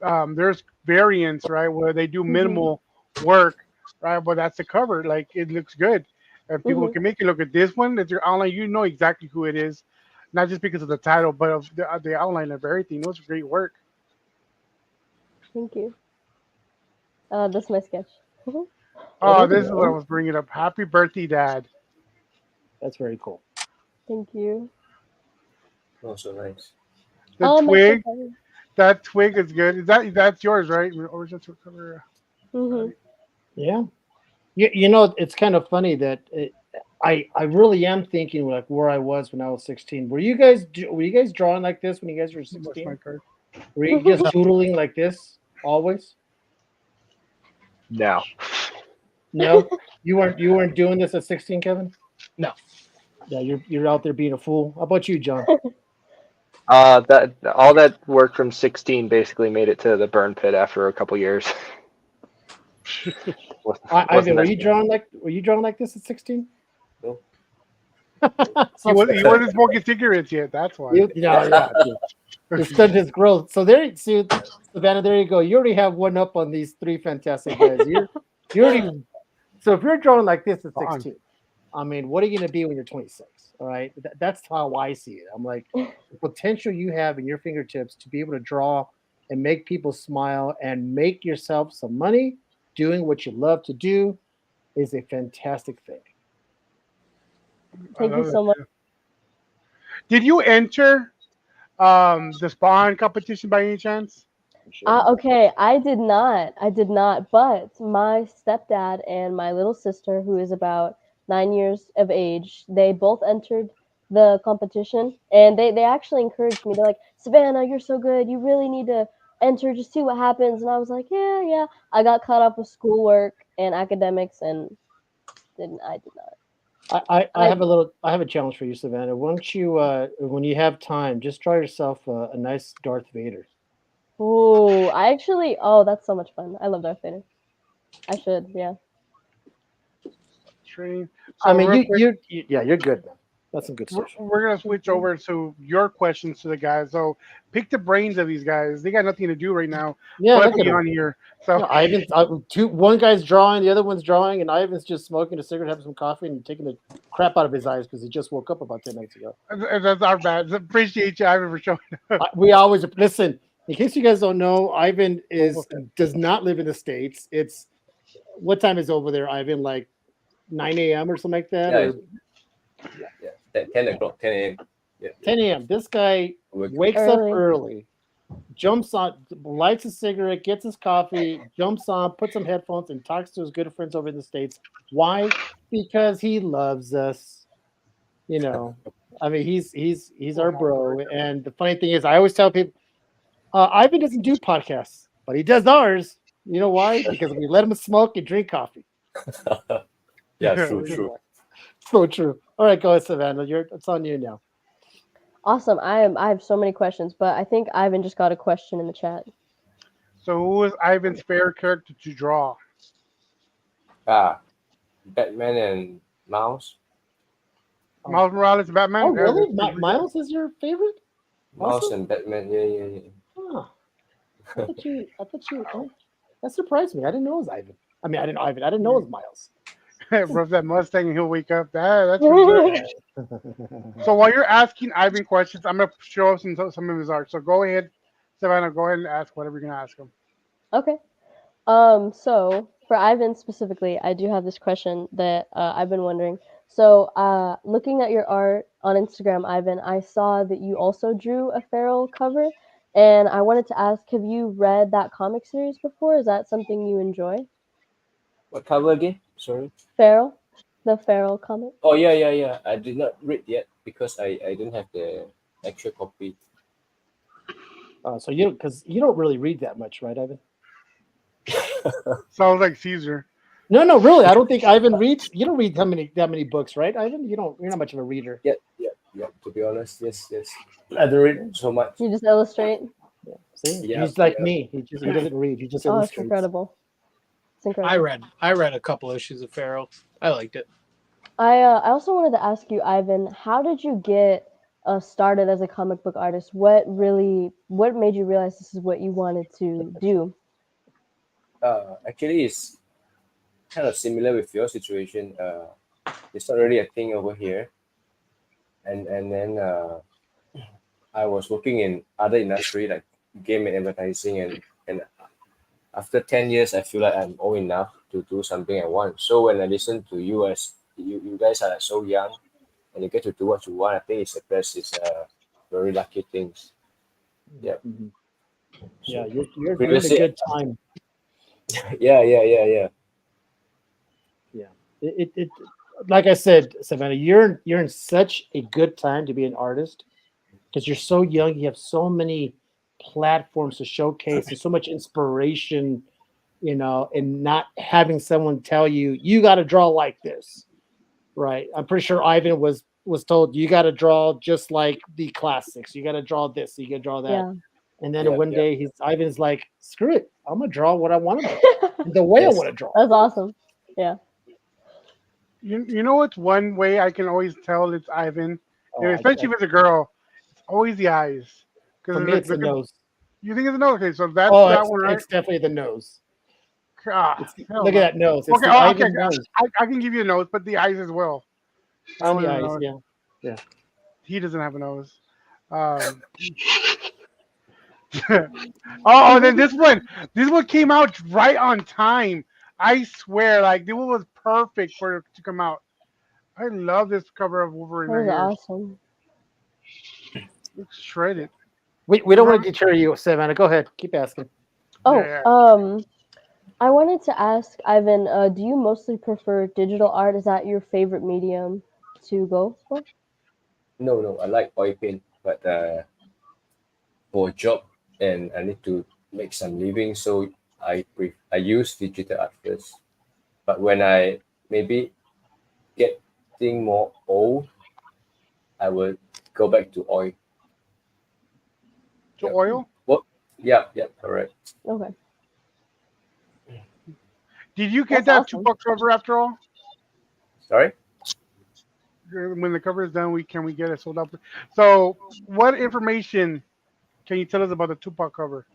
there's variants, right, where they do minimal work, right, but that's the cover. Like it looks good, and people can make it look at this one. If you're online, you know exactly who it is, not just because of the title, but of the outline of everything. It was great work. Thank you. That's my sketch. Oh, this is what I was bringing up. Happy birthday, Dad. That's very cool. Thank you. Oh, so nice. The my twig, goodness. that twig is good. That's yours, right? Or is that cover? Yeah. You know, it's kind of funny that I really am thinking like where I was when I was 16. Were you guys drawing like this when you guys were What's 16? my card? Were you just doodling like this always? No. No, you weren't doing this at 16, Kevin. No. Yeah, you're out there being a fool. How about you, John? That all that work from 16 basically made it to the burn pit after a couple years. Ivan, were you drawing like this at 16? No. He wasn't smoking cigarettes yet. That's why. Yeah. He studied his growth. So see, Savannah, there you go. You already have one up on these three fantastic guys. You already. So if you're drawing like this at 16, I mean, what are you going to be when you're 26? All right, that's how I see it. I'm like, the potential you have in your fingertips to be able to draw and make people smile and make yourself some money doing what you love to do is a fantastic thing. Thank you love so it, much. too. Did you enter the Spawn competition by any chance? Okay, I did not. I did not. But my stepdad and my little sister, who is about 9 years of age, they both entered the competition, and they actually encouraged me. They're like, Savannah, you're so good. You really need to enter. Just see what happens. And I was like, yeah, yeah. I got caught up with schoolwork and academics, and I did not. I have a challenge for you, Savannah. Why don't you, when you have time, just draw yourself a nice Darth Vader. Oh, that's so much fun. I love Darth Vader. I should, yeah. Train. I mean, real quick, you're good, man. That's some good we're, stuff. we're gonna switch over to your questions to the guys. So pick the brains of these guys. They got nothing to do right now Yeah, but look at be him. on here. So No, one guy's drawing, the other one's drawing, and Ivan's just smoking a cigarette, having some coffee, and taking the crap out of his eyes because he just woke up about 10 minutes ago. that's our bad. Appreciate you, Ivan, for showing up. We always listen. In case you guys don't know, Ivan does not live in the States. It's what time is over there, Ivan? Like 9 a.m. or something like that? Yeah, Or yeah. 10 o'clock, 10 a.m. Yeah. 10 a.m. This guy wakes up early, jumps on, lights a cigarette, gets his coffee, jumps on, puts some headphones, and talks to his good friends over in the States. Why? Because he loves us. You know, I mean, he's our bro. And the funny thing is, I always tell people, Ivan doesn't do podcasts, but he does ours. You know why? Because we let him smoke and drink coffee. Yeah, true. So true. All right, go ahead, Savannah. It's on you now. Awesome. I have so many questions, but I think Ivan just got a question in the chat. So who was Ivan's favorite character to draw? Batman and Mouse. Miles Morales and Batman? Oh, really? Yeah, Miles is your favorite? Mouse Awesome. and Batman. Yeah. Huh. I thought you. Oh, that surprised me. I didn't know it was Ivan. I mean, I didn't know it was Miles. Rub that Mustang and he'll wake up. That's for sure. So while you're asking Ivan questions, I'm gonna show some of his art. So go ahead, Savannah. Go ahead and ask whatever you're gonna ask him. Okay. So for Ivan specifically, I do have this question that I've been wondering. So, looking at your art on Instagram, Ivan, I saw that you also drew a Feral cover, and I wanted to ask, have you read that comic series before? Is that something you enjoy? What cover again? Sorry. Feral, the Feral comic. Oh yeah. I did not read yet because I didn't have the actual copy. So because you don't really read that much, right, Ivan? Sounds like Caesar. No, really. I don't think Ivan reads. You don't read that many books, right, Ivan? You're not much of a reader. Yeah. To be honest, yes. I don't read so much. You just illustrate. Yeah. See, Yeah, he's like yeah. me. He doesn't read. He just Oh, it's illustrates. incredible. It's incredible. I read a couple issues of Feral. I liked it. I also wanted to ask you, Ivan, how did you get started as a comic book artist? What made you realize this is what you wanted to do? Actually, it's kind of similar with your situation. It's not really a thing over here, and then I was working in other industry like game and advertising, and after 10 years, I feel like I'm old enough to do something I want. So when I listen to you, as you guys are so young, and you get to do what you want, I think it's the best. It's a very lucky things. Yeah. Mm-hmm. So Yeah, you're in a previously- good time. Yeah. It like I said, Savannah, you're in such a good time to be an artist because you're so young. You have so many platforms to showcase and so much inspiration, and not having someone tell you got to draw like this, right? I'm pretty sure Ivan was told you got to draw just like the classics. You got to draw this. You got to draw that. Yeah. And then Yeah, one yeah. day Ivan's like, screw it, I'm gonna draw what I want to draw, the way Yes. I want to draw. That's awesome. Yeah. You know what's one way I can always tell it's Ivan, Oh, especially if it's a girl. It's always the eyes. for me, it's the nose. You think it's a nose? Okay, so that's Oh, that one, right? it's definitely the nose. Ah, hell Look no. at that nose. It's Okay, the okay, Ivan nose. I can give you a nose, but the eyes as well. I On want the a eyes, nose. yeah. He doesn't have a nose. Oh, then this one came out right on time. I swear, like this one was perfect for it to come out. I love this cover of Wolverine That right was here. awesome. Looks shredded. We don't want to deter you, Savannah. Go ahead. Keep asking. Oh, Yeah. I wanted to ask Ivan, do you mostly prefer digital art? Is that your favorite medium to go for? No, I like oil paint, but for a job and I need to make some living, so I use digital art first. But when I maybe getting more old, I will go back to oil. To Yep. oil. What? Yeah, correct. Okay. Did you get That's that awesome. Tupac cover after all? Sorry. When the cover is done, we get it sold out. So, what information can you tell us about the Tupac cover?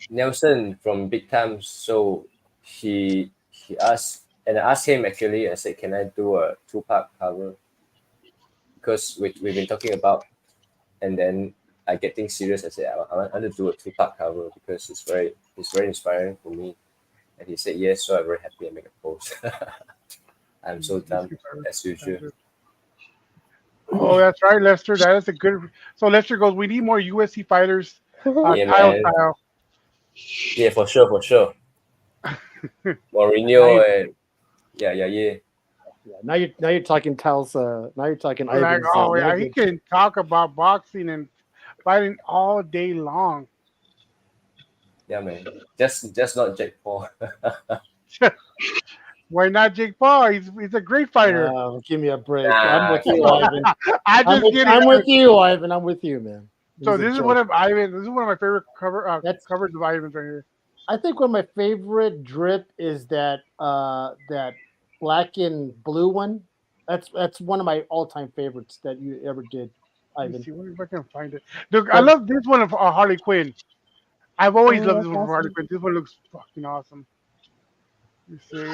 Nelson from Big Time. So he asked, and I asked him actually. I said, "Can I do a two-part cover?" Because we've been talking about, and then I getting serious. I said, I want to do a two-part cover because it's very inspiring for me. And he said yes. So I'm very happy. I make a post. I'm so dumb as usual. Oh, that's right, Lester. That is a good. So Lester goes, we need more USC fighters, Yeah, tile man. style. Yeah, for sure. Mourinho and yeah. Yeah, now you're talking Tal's. Now you're talking Like, Ivan's. oh yeah, he language. can talk about boxing and fighting all day long. Yeah, man. Just not Jake Paul. Why not Jake Paul? He's a great fighter. Give me a break. Nah, I'm with you, come on. Ivan. I just kidding. I'm with you, Ivan. I'm with you, man. It So was a this is joke. one of Ivan. This is one of my favorite That's- covers of Ivan's right here. I think one of my favorite drip is that that black and blue one. That's one of my all-time favorites that you ever did, Let me Ivan. see if I can find it. Look, I love this one of Harley Quinn. I've always Oh, loved that's this one of Harley awesome. Quinn. This one looks fucking awesome. Let me see.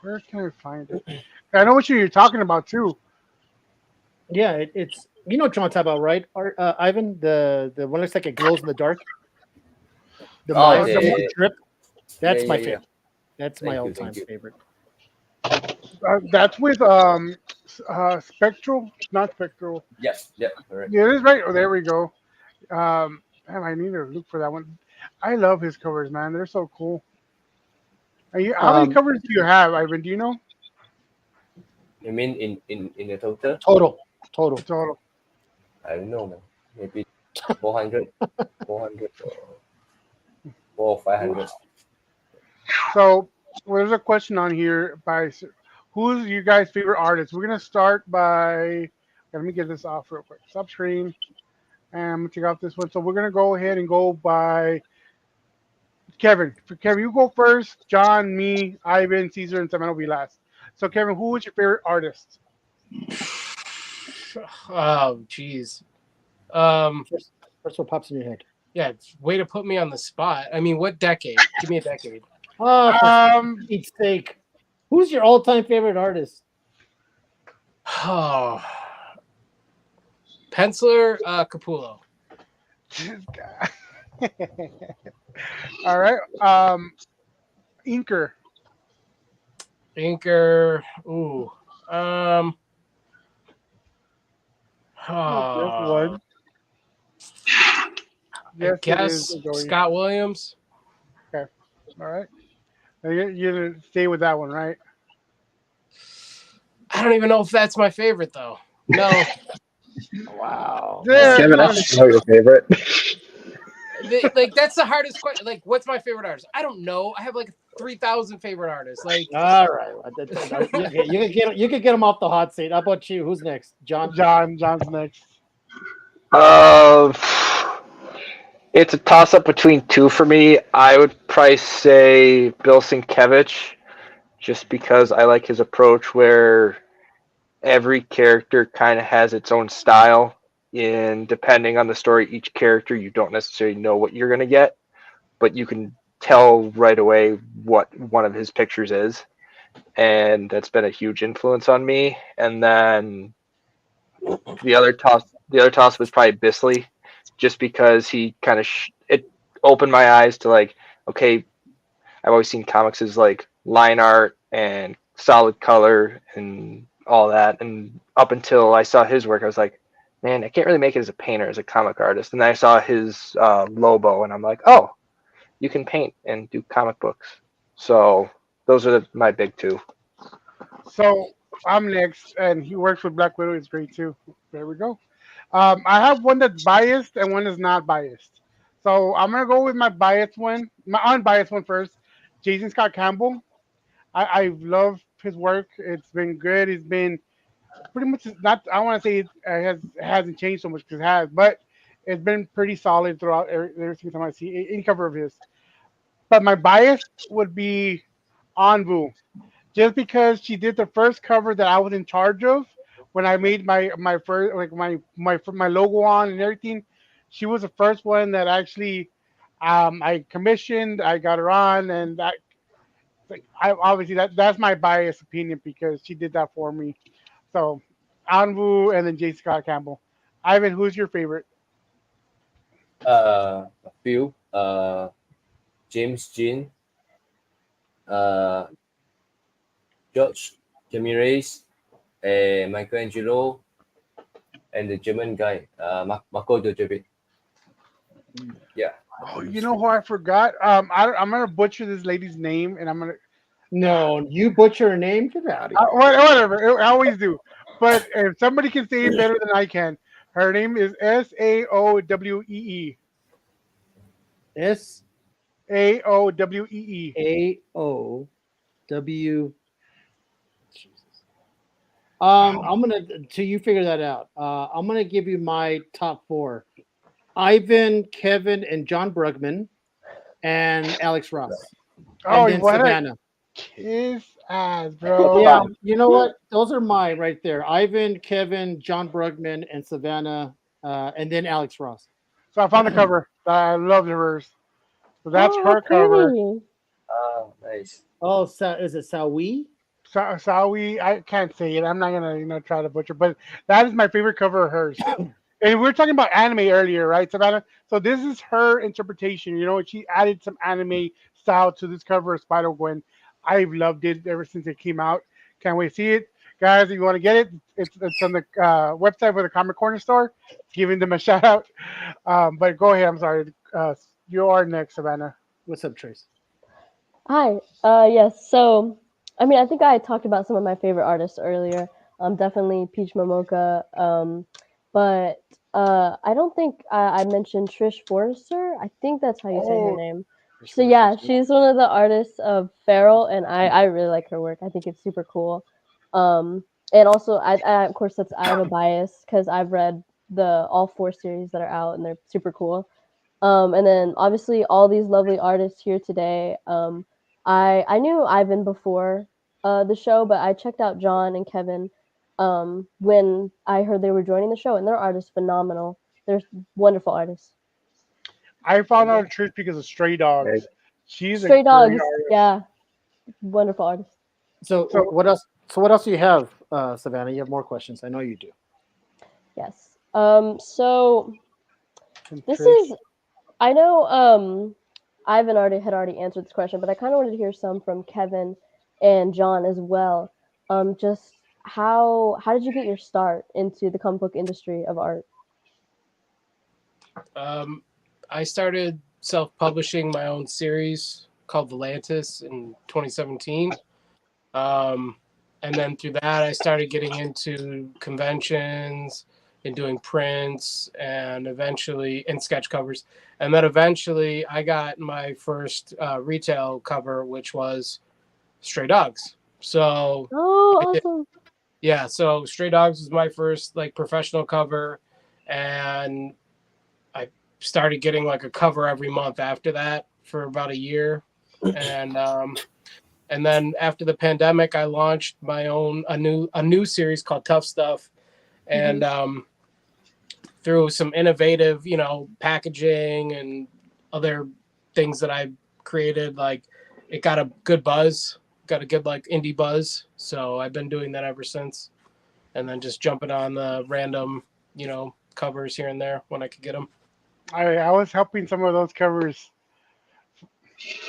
Where can I find it? I know what you're talking about too. Yeah, it's you know what you're talking about, right, Ivan? The one looks like it glows in the dark. The Oh, mild the- drip. That's yeah, my yeah, yeah. favorite. That's my Thank you, all-time thank you. favorite. That's with Spectral, not Spectral. Yep, correct. Yeah, it is right. Oh, there we go. Man, I need to look for that one. I love his covers, man. They're so cool. How many covers do you have, Ivan? Do you know? You mean in the total? Total. Total. I don't know, man. Maybe 400, 400 or 500. So well, there's a question on here by who's your guys' favorite artist? We're gonna start by. Let me get this off real quick. Stop screen. And I'm gonna take off this one. So we're gonna go ahead and go by Kevin. For Kevin, you go first. John, me, Ivan, Caesar, and Simon will be last. So Kevin, who was your favorite artist? Oh, jeez. First what pops in your head. Yeah, it's way to put me on the spot. I mean, what decade? Give me a decade. Oh, for Um, Pete's sake. Who's your all-time favorite artist? Oh, Penciler Capullo. this guy. All right. Inker. Inker. Ooh. That's one. I Yes, it guess is, Joey. Scott Williams. All right. Now you're gonna stay with that one, right? I don't even know if that's my favorite though. No, Wow. There, Kevin, I should know your favorite. like that's the hardest question. Like, what's my favorite artist? I don't know. I have like 3,000 favorite artists. Like, All right. You could get him off the hot seat. How about you? Who's next? John? John's next. It's a toss-up between two for me. I would probably say Bill Sienkiewicz, just because I like his approach where every character kind of has its own style. And depending on the story, each character, you don't necessarily know what you're going to get, but you can tell right away what one of his pictures is. And that's been a huge influence on me. And then the other toss was probably Bisley, just because he kind of it opened my eyes to like, okay, I've always seen comics as like line art and solid color and all that. And up until I saw his work, I was like, man, I can't really make it as a painter, as a comic artist. And then I saw his Lobo, and I'm like, oh, you can paint and do comic books. So those are my big two. So I'm next, and he works with Black Widow. It's great too. There we go. I have one that's biased and one that's not biased. So I'm gonna go with my biased one, my unbiased one first. Jason Scott Campbell. I love his work. It's been good. It's been pretty much not. I want to say it hasn't changed so much because it has, but it's been pretty solid throughout every single time I see any cover of his. But my bias would be Anvu, just because she did the first cover that I was in charge of when I made my first like my logo on and everything. She was the first one that actually I commissioned. I got her on, and that like I obviously that's my biased opinion because she did that for me. So Anvu and then J. Scott Campbell. Ivan, who's your favorite? A few. James Jean, uh, George Ramirez, Michelangelo, and the German guy, Marco Djokovic. Yeah. Oh, you know who I forgot? I'm gonna butcher this lady's name, and I'm gonna No, you butcher her name. Get out of here. whatever. I always do. But if somebody can say it better than I can, her name is Saowee. S Aowee. A-O-W. I'm gonna till you figure that out. I'm gonna give you my top four: Ivan, Kevin, and John Brugman, and Alex Ross, Oh, and then what a Savannah. kiss ass, bro. Yeah, you know what? Those are mine right there: Ivan, Kevin, John Brugman, and Savannah, and then Alex Ross. So I found the cover. I love hers. So that's Oh, her cover. pretty. Nice. Oh, is it Sawi? Sawi, I can't say it. I'm not gonna, try to butcher, but that is my favorite cover of hers. And we were talking about anime earlier, right, Savannah? So this is her interpretation. She added some anime style to this cover of Spider Gwen. I've loved it ever since it came out. Can't wait to see it, guys. If you want to get it, it's on the website for the Comic Corner store. Giving them a shout out. But go ahead. I'm sorry. You are next, Savannah. What's up, Trace? Hi. Yes. So, I mean, I think I talked about some of my favorite artists earlier. Definitely Peach Momoka. But I don't think I mentioned Trish Forrester. I think that's how you say her Oh, name. So yeah, she's one of the artists of Feral, and I really like her work. I think it's super cool. And also, I of course I have a bias because I've read all 4 series that are out, and they're super cool. And then obviously all these lovely artists here today. I knew Ivan before the show, but I checked out John and Kevin when I heard they were joining the show, and their art is phenomenal. They're wonderful artists. I found out Trish because of Stray Dogs. Right. She's Stray a great Dogs, artist. yeah, wonderful artist. So what else? So what else do you have, Savannah? You have more questions. I know you do. Yes. So From this Trish. is, I know Ivan had already answered this question, but I kind of wanted to hear some from Kevin and John as well. Just how did you get your start into the comic book industry of art? I started self-publishing my own series called Volantis in 2017. And then through that, I started getting into conventions and doing prints and eventually in sketch covers. And then eventually I got my first retail cover, which was Stray Dogs. So Oh, awesome. yeah, so Stray Dogs was my first like professional cover, and I started getting like a cover every month after that for about a year. And then after the pandemic, I launched my own a new series called Tough Stuff, and through some innovative, packaging and other things that I created, like it got a good buzz, got a good like indie buzz. So I've been doing that ever since, and then just jumping on the random, covers here and there when I could get them. I was helping some of those covers,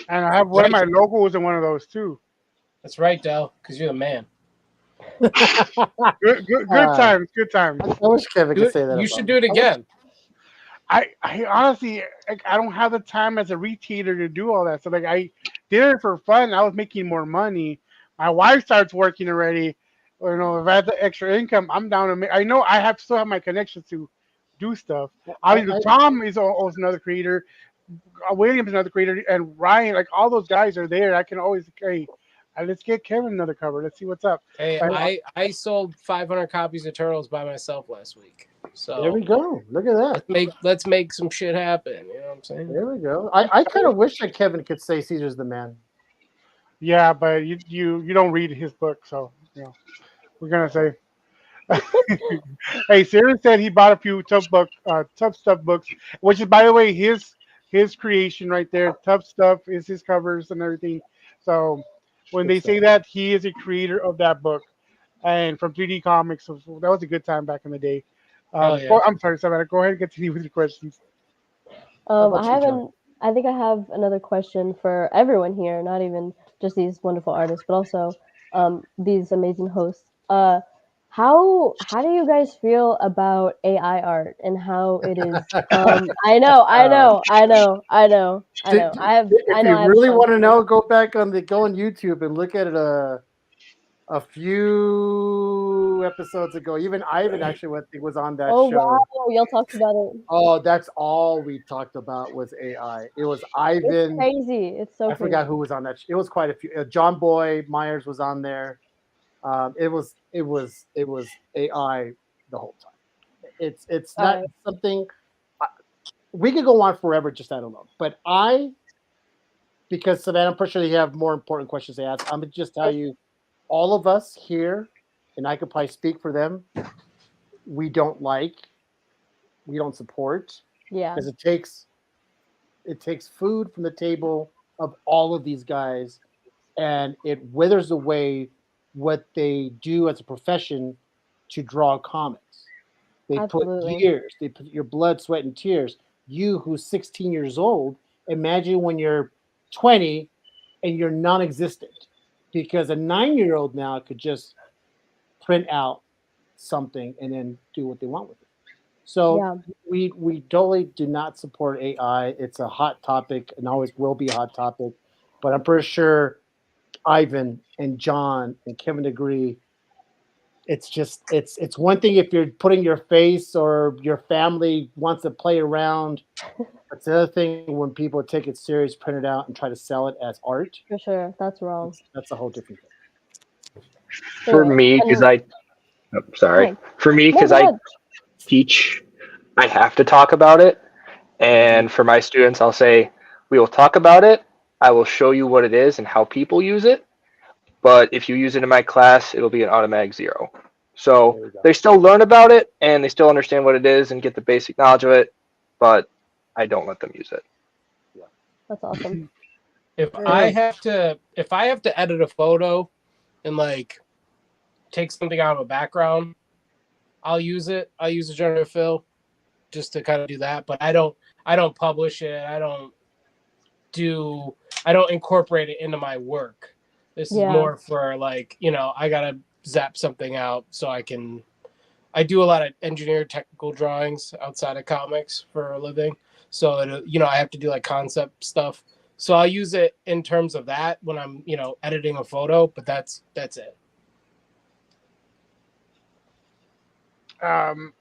and I have one of Right. my logos in one of those too. That's right, Dell, because you're the man. Good times, good times. I wish Kevin could say that. You about should me. do it again. I honestly, I don't have the time as a retailer to do all that. So like, I did it for fun. I was making more money. My wife starts working already. Or, if I have the extra income, I'm down to make. I know I have still have my connections to do stuff. Obviously, Tom is also another creator. Williams another creator, and Ryan. Like all those guys are there. I can always let's get Kevin another cover. Let's see what's up. Hey, But, I sold 500 copies of Turtles by myself last week. So There we go. Look at that. let's make some shit happen. You know what I'm saying? There we go. I kind of wish that Kevin could say Caesar's the man. yeah, but you don't read his book, so we're gonna say. Hey, Sarah said he bought a few Tough Stuff books, which is, by the way, his creation right there. Tough Stuff is his covers and everything. So when they say that, he is a creator of that book, and from 3D Comics. So that was a good time back in the day. Hell yeah. I'm sorry, Savannah. Go ahead and continue with your questions. about I you, haven't. John? I think I have another question for everyone here, not even just these wonderful artists, but also these amazing hosts. How do you guys feel about AI art and how it is? I know, I know, I know, I know, I know. If you I have really some want to too. know, go on YouTube and look at it a few episodes ago. Even Ivan actually was on that Oh show. wow, y'all talked about it. Oh, that's all we talked about was AI. It was It's Ivan. crazy. It's so I crazy. forgot who was on that. It was quite a few. John Boy Myers was on there. It was AI the whole time. It's not Alright. something we could go on forever just that alone. But because Savannah, I'm pretty sure you have more important questions to ask. I'm gonna just tell you, all of us here, and I could probably speak for them. We don't support Yeah, because it takes food from the table of all of these guys, and it withers away what they do as a profession to draw comics. They absolutely. they put your blood, sweat, and tears. You, who's 16 years old, imagine when you're 20 and you're non-existent, because a 9-year-old now could just print out something and then do what they want with it. So Yeah, we totally do not support AI. It's a hot topic and always will be a hot topic. But I'm pretty sure Ivan and John and Kevin agree. It's one thing if you're putting your face or your family wants to play around. It's the other thing when people take it serious, print it out, and try to sell it as art. for sure. That's wrong. That's a whole different thing. For Anyway, me, because and sorry. hey, For me, no, because go I ahead. teach, I have to talk about it. And for my students, I'll say, we will talk about it. I will show you what it is and how people use it. But if you use it in my class, it'll be an automatic 0. There So you go. they still learn about it and they still understand what it is and get the basic knowledge of it, but I don't let them use it. That's awesome. If I have to edit a photo and like take something out of a background, I'll use it. I'll use a generative fill just to kind of do that. But I don't publish it. I don't incorporate it into my work. This is Yeah. more for like, I gotta zap something out so I do a lot of engineer technical drawings outside of comics for a living. So I have to do like concept stuff. So I'll use it in terms of that when I'm, editing a photo, but that's it.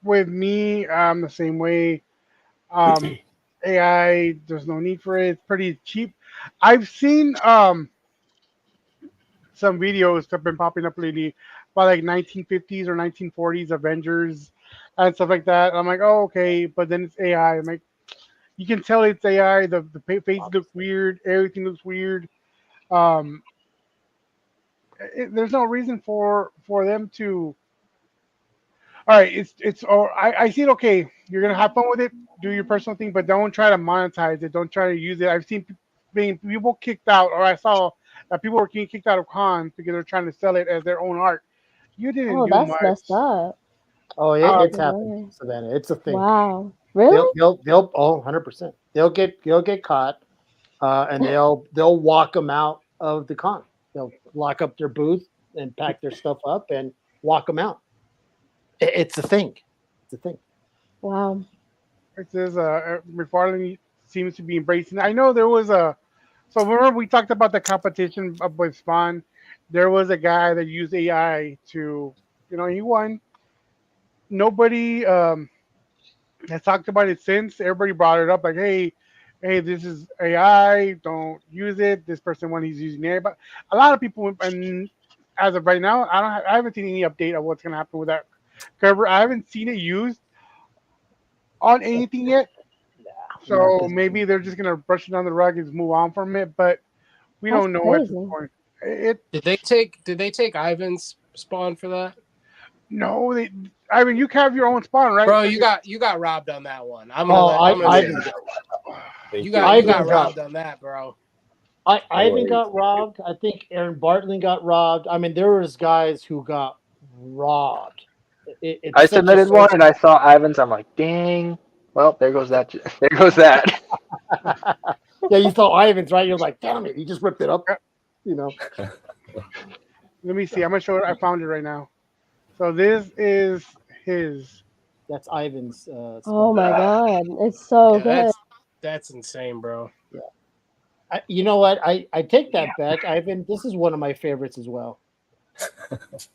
With me, I'm the same way. AI, there's no need for it. It's pretty cheap. I've seen some videos that have been popping up lately by like 1950s or 1940s Avengers and stuff like that. I'm like, oh, okay, but then it's AI. I'm like, you can tell it's AI. The face looks weird. Everything looks weird. Um, there's no reason for them to. All right, it's. Or I see it. Okay, you're gonna have fun with it. Do your personal thing, but don't try to monetize it. Don't try to use it. I've seen being people kicked out, or I saw that people were getting kicked out of cons because they're trying to sell it as their own art. You didn't Oh, do that's messed much. up. Oh, it's Um, happened, Savannah. It's a thing. Wow. Really? They'll 100%. They'll get caught, and they'll walk them out of the con. They'll lock up their booth and pack their stuff up and walk them out. It's a thing. It's a thing. Wow. It says McFarlane seems to be embracing. I know there was a. So remember we talked about the competition up with Spawn. There was a guy that used AI to, he won. Nobody has talked about it since. Everybody brought it up like, hey, this is AI. Don't use it. This person when he's using AI, but a lot of people, and as of right now, I haven't seen any update of what's gonna happen with that cover. I haven't seen it used on anything yet. So maybe they're just gonna brush it on the rug and move on from it. But we That's don't know at this crazy. point. It Did they take Ivan's spawn for that? no, I mean you can have your own spawn, right? Bro, you got robbed on that one. I'm Oh, gonna Ivan, Thank you you. got Ivan robbed on that, bro. Ivan worries. got robbed. I think Aaron Bartley got robbed. I mean, there was guys who got robbed. It's I such a submitted shame. one and I saw Ivan's. I'm like, dang. Well, there goes that. There goes that. Yeah, you saw Ivan's, right? You're like, damn it, he just ripped it up. You know. Let me see. I'm gonna show it. I found it right now. So this is his. That's Ivan's. Oh my god, it's so Yeah, good. that's insane, bro. You know what? I take that back, Ivan. This is one of my favorites as well. This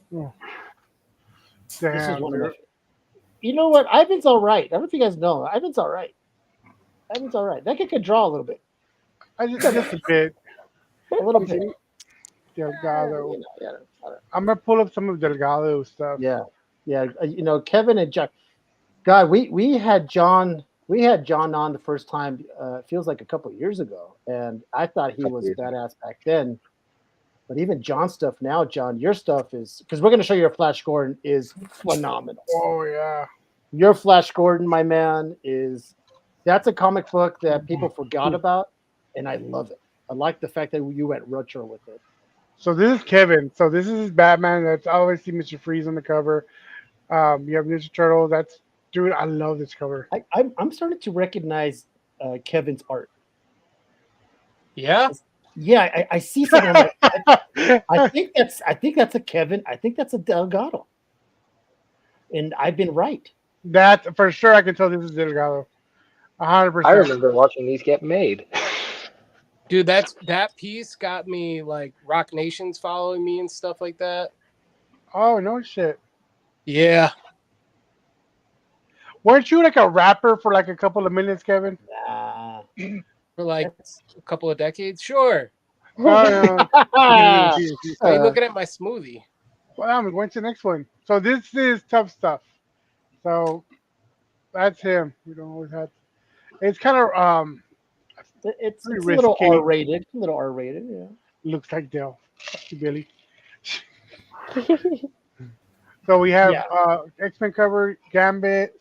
is Damn, one of my. dude. You know what? Ivan's all right. I don't know if you guys know. Ivan's all right. Ivan's all right. That kid could draw a little bit. Just a bit. A little bit. Delgado. You know, yeah, I don't- I'm gonna pull up some of Delgado stuff. yeah. You know, Kevin and John. God, we had John on the first time. Feels like a couple of years ago, and I thought he was badass back then. But even John stuff now, John, your stuff is because we're going to show you your Flash Gordon is phenomenal. Oh yeah. Your Flash Gordon, my man, that's a comic book that people forgot about, and I love it. I like the fact that you went retro with it. So this is Kevin. So this is his Batman. That's obviously Mr. Freeze on the cover. You have Ninja Turtle. That's dude. I love this cover. I'm starting to recognize Kevin's art. Yeah. Yeah, I see something. Like, I think that's a Kevin. I think that's a Delgado. And I've been right. That for sure. I can tell this is Delgado. 100%. I remember watching these get made. Dude, that piece got me like Rock Nation's following me and stuff like that. Oh no shit. Yeah. Weren't you like a rapper for like a couple of minutes, Kevin? For like a couple of decades. Sure. Oh, Ah, Are you looking at my smoothie? well, I'm going to the next one. So this is Tough Stuff. So that's him. We don't always have. It's kind of it's a pretty little risky. R-rated. A little R-rated, yeah. looks like Dale. Fuck you, Billy. So we have Yeah. X-Men cover, Gambit,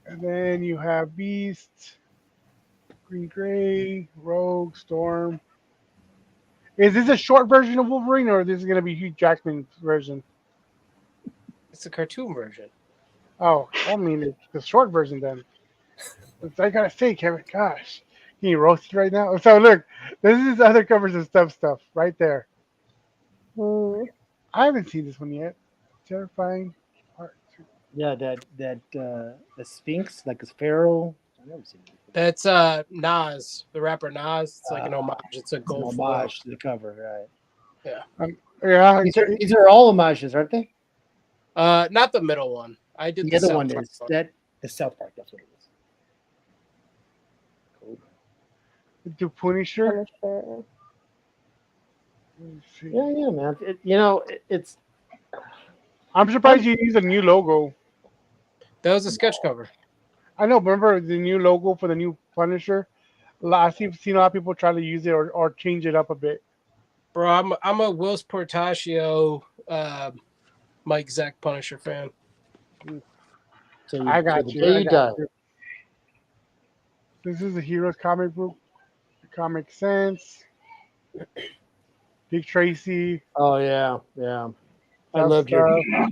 and then you have Beast, Green Gray, Rogue, Storm. Is this a short version of Wolverine, or this is going to be Hugh Jackman's version? It's a cartoon version. Oh, I mean, it's the short version then. I gotta say, Kevin, gosh, can you roast it right now? So look, this is other covers of stuff right there. Hmm. I haven't seen this one yet. Terrifying Part 2. Yeah, that the Sphinx, like a pharaoh. I've never seen it. That's Nas, the rapper Nas. It's like an homage. It's a It's an gold foil. homage to the cover, right? Yeah, These are all homages, aren't they? Not the middle one. I did The other South one Park is that the South Park. That's what it is. Cool. do Punisher. Punisher. Let me see. Yeah, man. It's I'm surprised you use a new logo. That was a sketch cover. I know. Remember the new logo for the new Punisher? I've seen a lot of people try to use it or change it up a bit. Bro, I'm a Wills Portacio, Mike Zack Punisher fan. so I got the you. day I you got die. you. This is a Heroes comic book. Comic Sense. Dick Tracy. Oh yeah. I love your. stuff.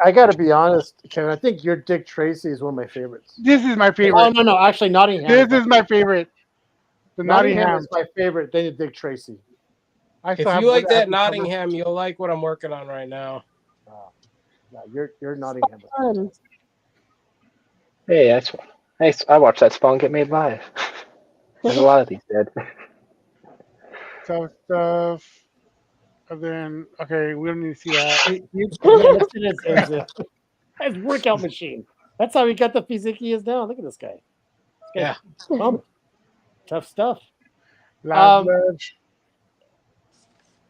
I got to be honest, Kevin. I think your Dick Tracy is one of my favorites. This is my Oh favorite. no, actually Nottingham. This is my favorite. The Nottingham. is my favorite. Then the Dick Tracy. I If still have you like one that happy cover. Nottingham, you'll like what I'm working on right now. Yeah, your Nottingham. Fun. Hey, that's one. I watched that Spawn get made live. There's a lot of these dead. So stuff. And then okay, we don't need to see that. You listed as workout machine. That's how he got the physique he is now. Look at this guy. Yeah. Tough stuff. Last ledge.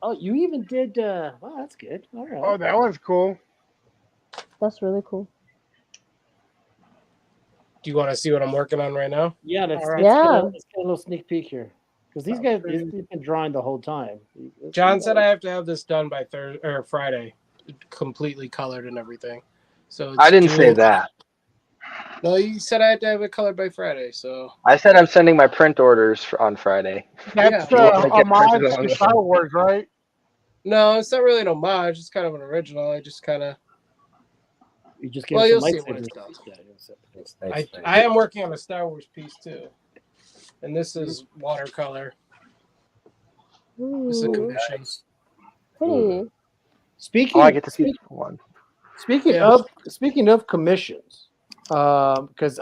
Oh, you even did. Wow, that's good. All right. Oh, that was cool. That's really cool. Do you want to see what I'm working on right now? Yeah, let's, All right. let's get a little sneak peek here. Because these guys, he's been drawing the whole time. John said I have to have this done by Thursday or Friday, completely colored and everything. So it's I didn't say due- that. No, you said I had to have it colored by Friday. So I said I'm sending my print orders on Friday. That's Yeah. the Like, get homage printed on to the- Star Wars, right? no, it's not really an homage. It's kind of an original. I just kind of You just get Well, some you'll see when lightsabers. it's done. Yeah, you'll see. It's nice. I am working on a Star Wars piece too, and this is watercolor. This is a Ooh, commission. pretty. Speaking, Oh, I get to see one. speaking Yeah. of commissions, because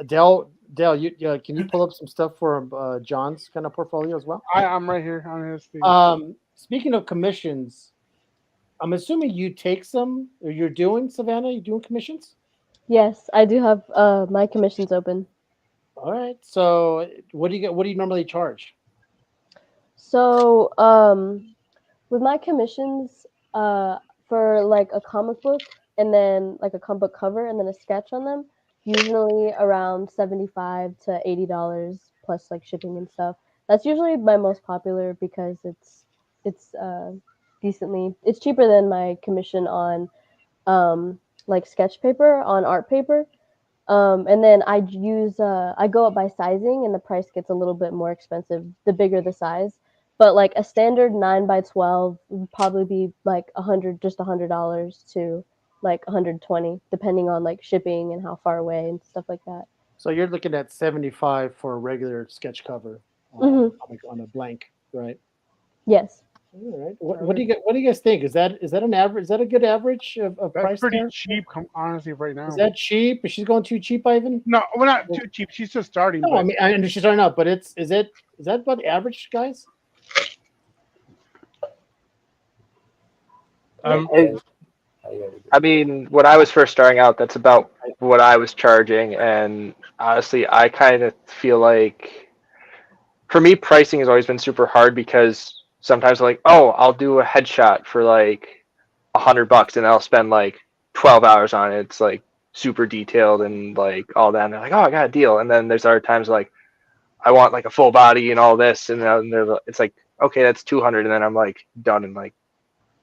Dell, you can you pull up some stuff for John's kind of portfolio as well? I'm right here on his thing. Speaking of commissions, I'm assuming you take some, or you're doing, Savannah. You doing commissions? Yes, I do have my commissions open. All right. So what do you get? What do you normally charge? So, with my commissions, for like a comic book and then like a comic book cover and then a sketch on them, usually around $75 to $80 plus like shipping and stuff. That's usually my most popular because it's decently it's cheaper than my commission on like sketch paper on art paper. And then I go up by sizing and the price gets a little bit more expensive the bigger the size. But like a standard 9x12 would probably be like $100 to like $120, depending on like shipping and how far away and stuff like that. So you're looking at 75 for a regular sketch cover on a blank, right? Yes. All right. What do you guys think? Is that an average? Is that a good average of That's price pretty there? cheap, honestly, right now. Is that cheap? Is she going too cheap, Ivan? No, we're not too cheap. She's just starting. No, but I mean I understand she's starting out, but is that about the average, guys? I mean, when I was first starting out, that's about what I was charging. And honestly, I kind of feel like, for me, pricing has always been super hard because sometimes I'm like, oh, I'll do a headshot for like $100 and I'll spend like 12 hours on it. It's like super detailed and like all that. And they're like, oh, I got a deal. And then there's other times like, I want like a full body and all this. And then it's like, okay, that's 200. And then I'm like done in like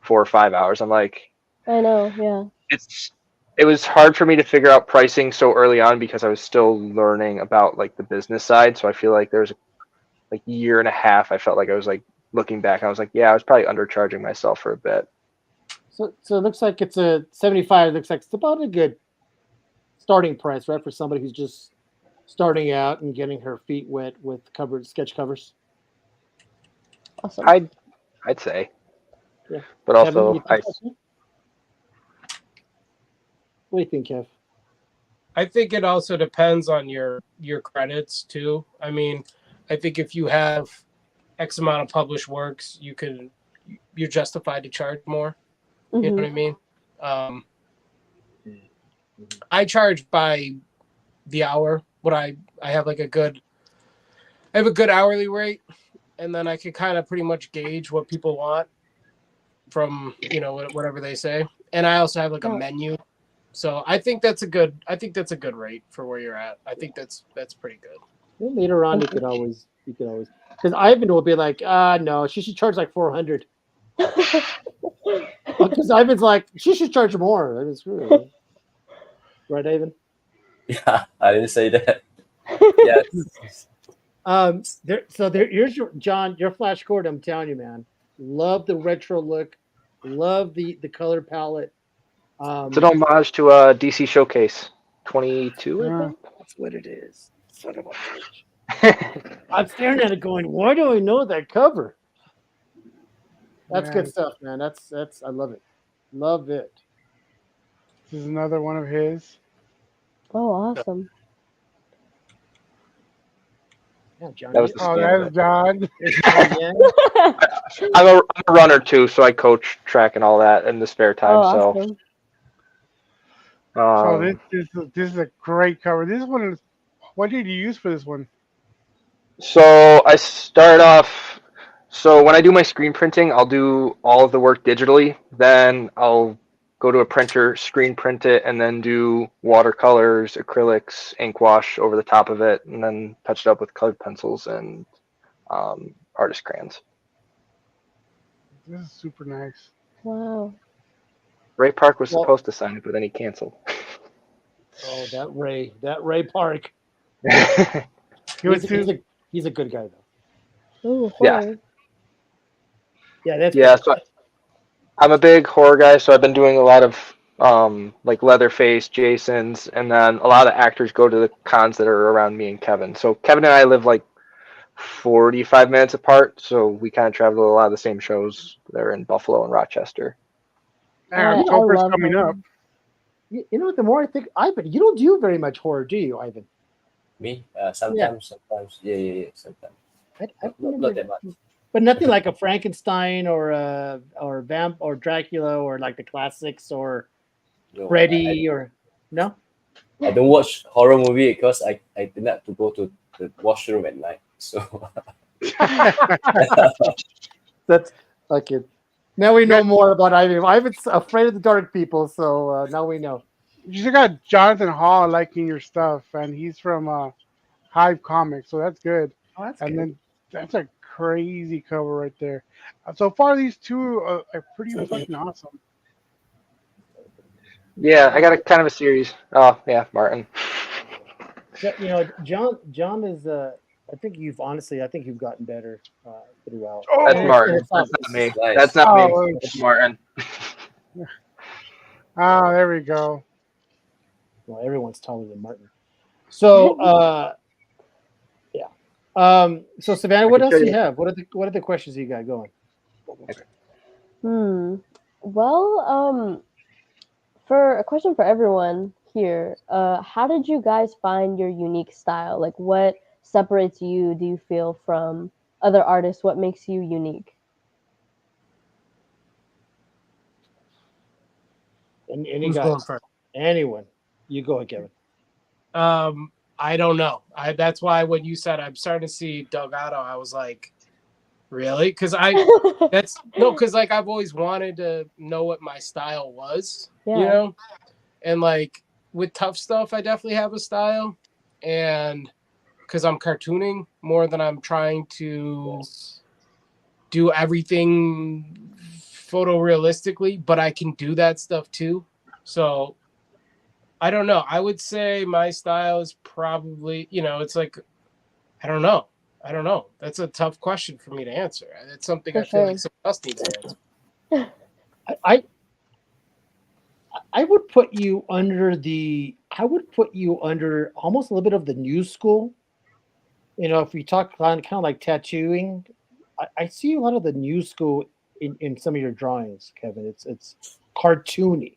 4 or 5 hours. I'm like, I know, yeah. it was hard for me to figure out pricing so early on because I was still learning about like the business side. So I feel like there's like a year and a half. I felt like I was like looking back. I was like, yeah, I was probably undercharging myself for a bit. So it looks like it's a 75. It looks like it's about a good starting price, right, for somebody who's just starting out and getting her feet wet with covered sketch covers. Awesome. I'd say. Yeah. But also, Kevin, what do you think, Kev? I think it also depends on your credits too. I mean, I think if you have X amount of published works, you're justified to charge more. You know what I mean? I charge by the hour. I have like I have a good hourly rate, and then I can kind of pretty much gauge what people want from whatever they say. And I also have like a menu, so I think that's a good rate for where you're at. I think that's pretty good. Well, later on, you could always because Ivan will be like, no, she should charge like 400. Because Ivan's like, she should charge more. That is true. Right, Ivan? Yeah, I didn't say that. Yeah. Here's your John, your flash cord. I'm telling you, man, love the retro look. Love the color palette. It's an homage to DC Showcase 22, I Yeah. think. That's what it is. Son of a bitch. I'm staring at it going, why do I know that cover? That's Yeah. good stuff, man. That's I love it. Love it. This is another one of his. Oh, awesome. Yeah, John. That was the Oh, scan. that's John. There's John Yang. I'm a runner too, so I coach track and all that in the spare time. Oh, awesome. So So, this is a great cover. This one is. What did you use for this one? so I start off. So when I do my screen printing, I'll do all of the work digitally. Then I'll go to a printer, screen print it, and then do watercolors, acrylics, ink wash over the top of it, and then touch it up with colored pencils and artist crayons. This is super nice. Wow. Ray Park was Well- supposed to sign it, but then he canceled. Oh, that Ray Park. He was too. He's a good guy though. Ooh, Yeah. horror. Yeah, that's Yeah, good. so I'm a big horror guy, so I've been doing a lot of like Leatherface, Jason's, and then a lot of the actors go to the cons that are around me and Kevin. So Kevin and I live like 45 minutes apart, so we kind of travel to a lot of the same shows that are in Buffalo and Rochester. And I October's love coming him. up. You know what? The more I think, Ivan, you don't do very much horror, do you, Ivan? Me? Sometimes. Yeah. Sometimes. I've Not never- that much. But nothing like a Frankenstein or Vamp or Dracula or like the classics or No, Freddy or no. I don't watch horror movie because I did not to go to the washroom at night. So That's okay. Now we know more about Ivan. Ivan's afraid of the dark people, so now we know. You just got Jonathan Hall liking your stuff, and he's from Hive Comics, so that's good. Oh, that's And good. then that's a crazy cover right there. So far, these two are pretty fucking awesome. Yeah, I got a kind of a series. Oh, yeah, Martin. You know, John is. I think you've gotten better throughout. Oh, That's And Martin. it's That's awesome. not me. Nice. That's not Oh, me. It's Martin. Oh, there we go. Well, everyone's taller than Martin. So, yeah. So Savannah, what can else show do you you. have? What are the questions you got going? Well, for a question for everyone here, how did you guys find your unique style? Like, what separates you, do you feel, from other artists? What makes you unique? Any Who's guys? going first? Anyone? You go, Kevin. I don't know. That's why when you said I'm starting to see Delgado, I was like, really? Because because like I've always wanted to know what my style was, Yeah. you know, and like with tough stuff, I definitely have a style, and because I'm cartooning more than I'm trying to do everything photorealistically, but I can do that stuff too. So I don't know. I would say my style is probably, it's like, I don't know. That's a tough question for me to answer. It's something For I feel sure. like someone else needs to answer. I would put you under almost a little bit of the new school. You know, if we talk kind of like tattooing, I see a lot of the new school in some of your drawings, Kevin. It's cartoony,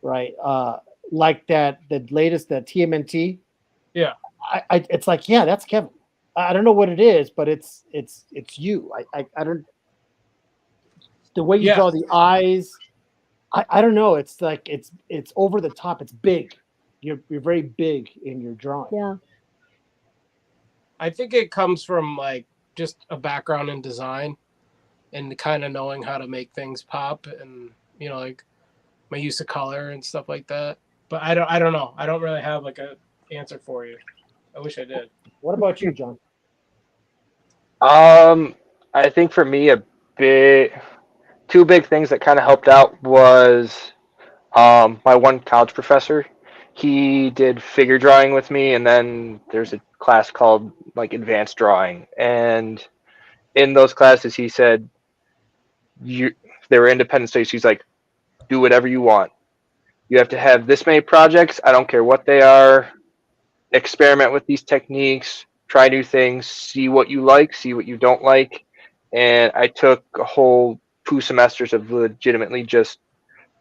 right? Like the latest, the TMNT. Yeah. It's like, yeah, that's Kevin. I don't know what it is, but it's you. I don't. The way you Yeah. draw the eyes, I don't know. It's like it's over the top. It's big. You're very big in your drawing. Yeah. I think it comes from like just a background in design and kind of knowing how to make things pop and, like my use of color and stuff like that. But I don't know. I don't really have like a answer for you. I wish I did. What about you, John? I think for me, two big things that kind of helped out was my one college professor. He did figure drawing with me, and then there's a class called like advanced drawing. And in those classes, he said, they were independent studies. He's like, do whatever you want. You have to have this many projects. I don't care what they are. Experiment with these techniques. Try new things. See what you like. See what you don't like. And I took a whole 2 semesters of legitimately just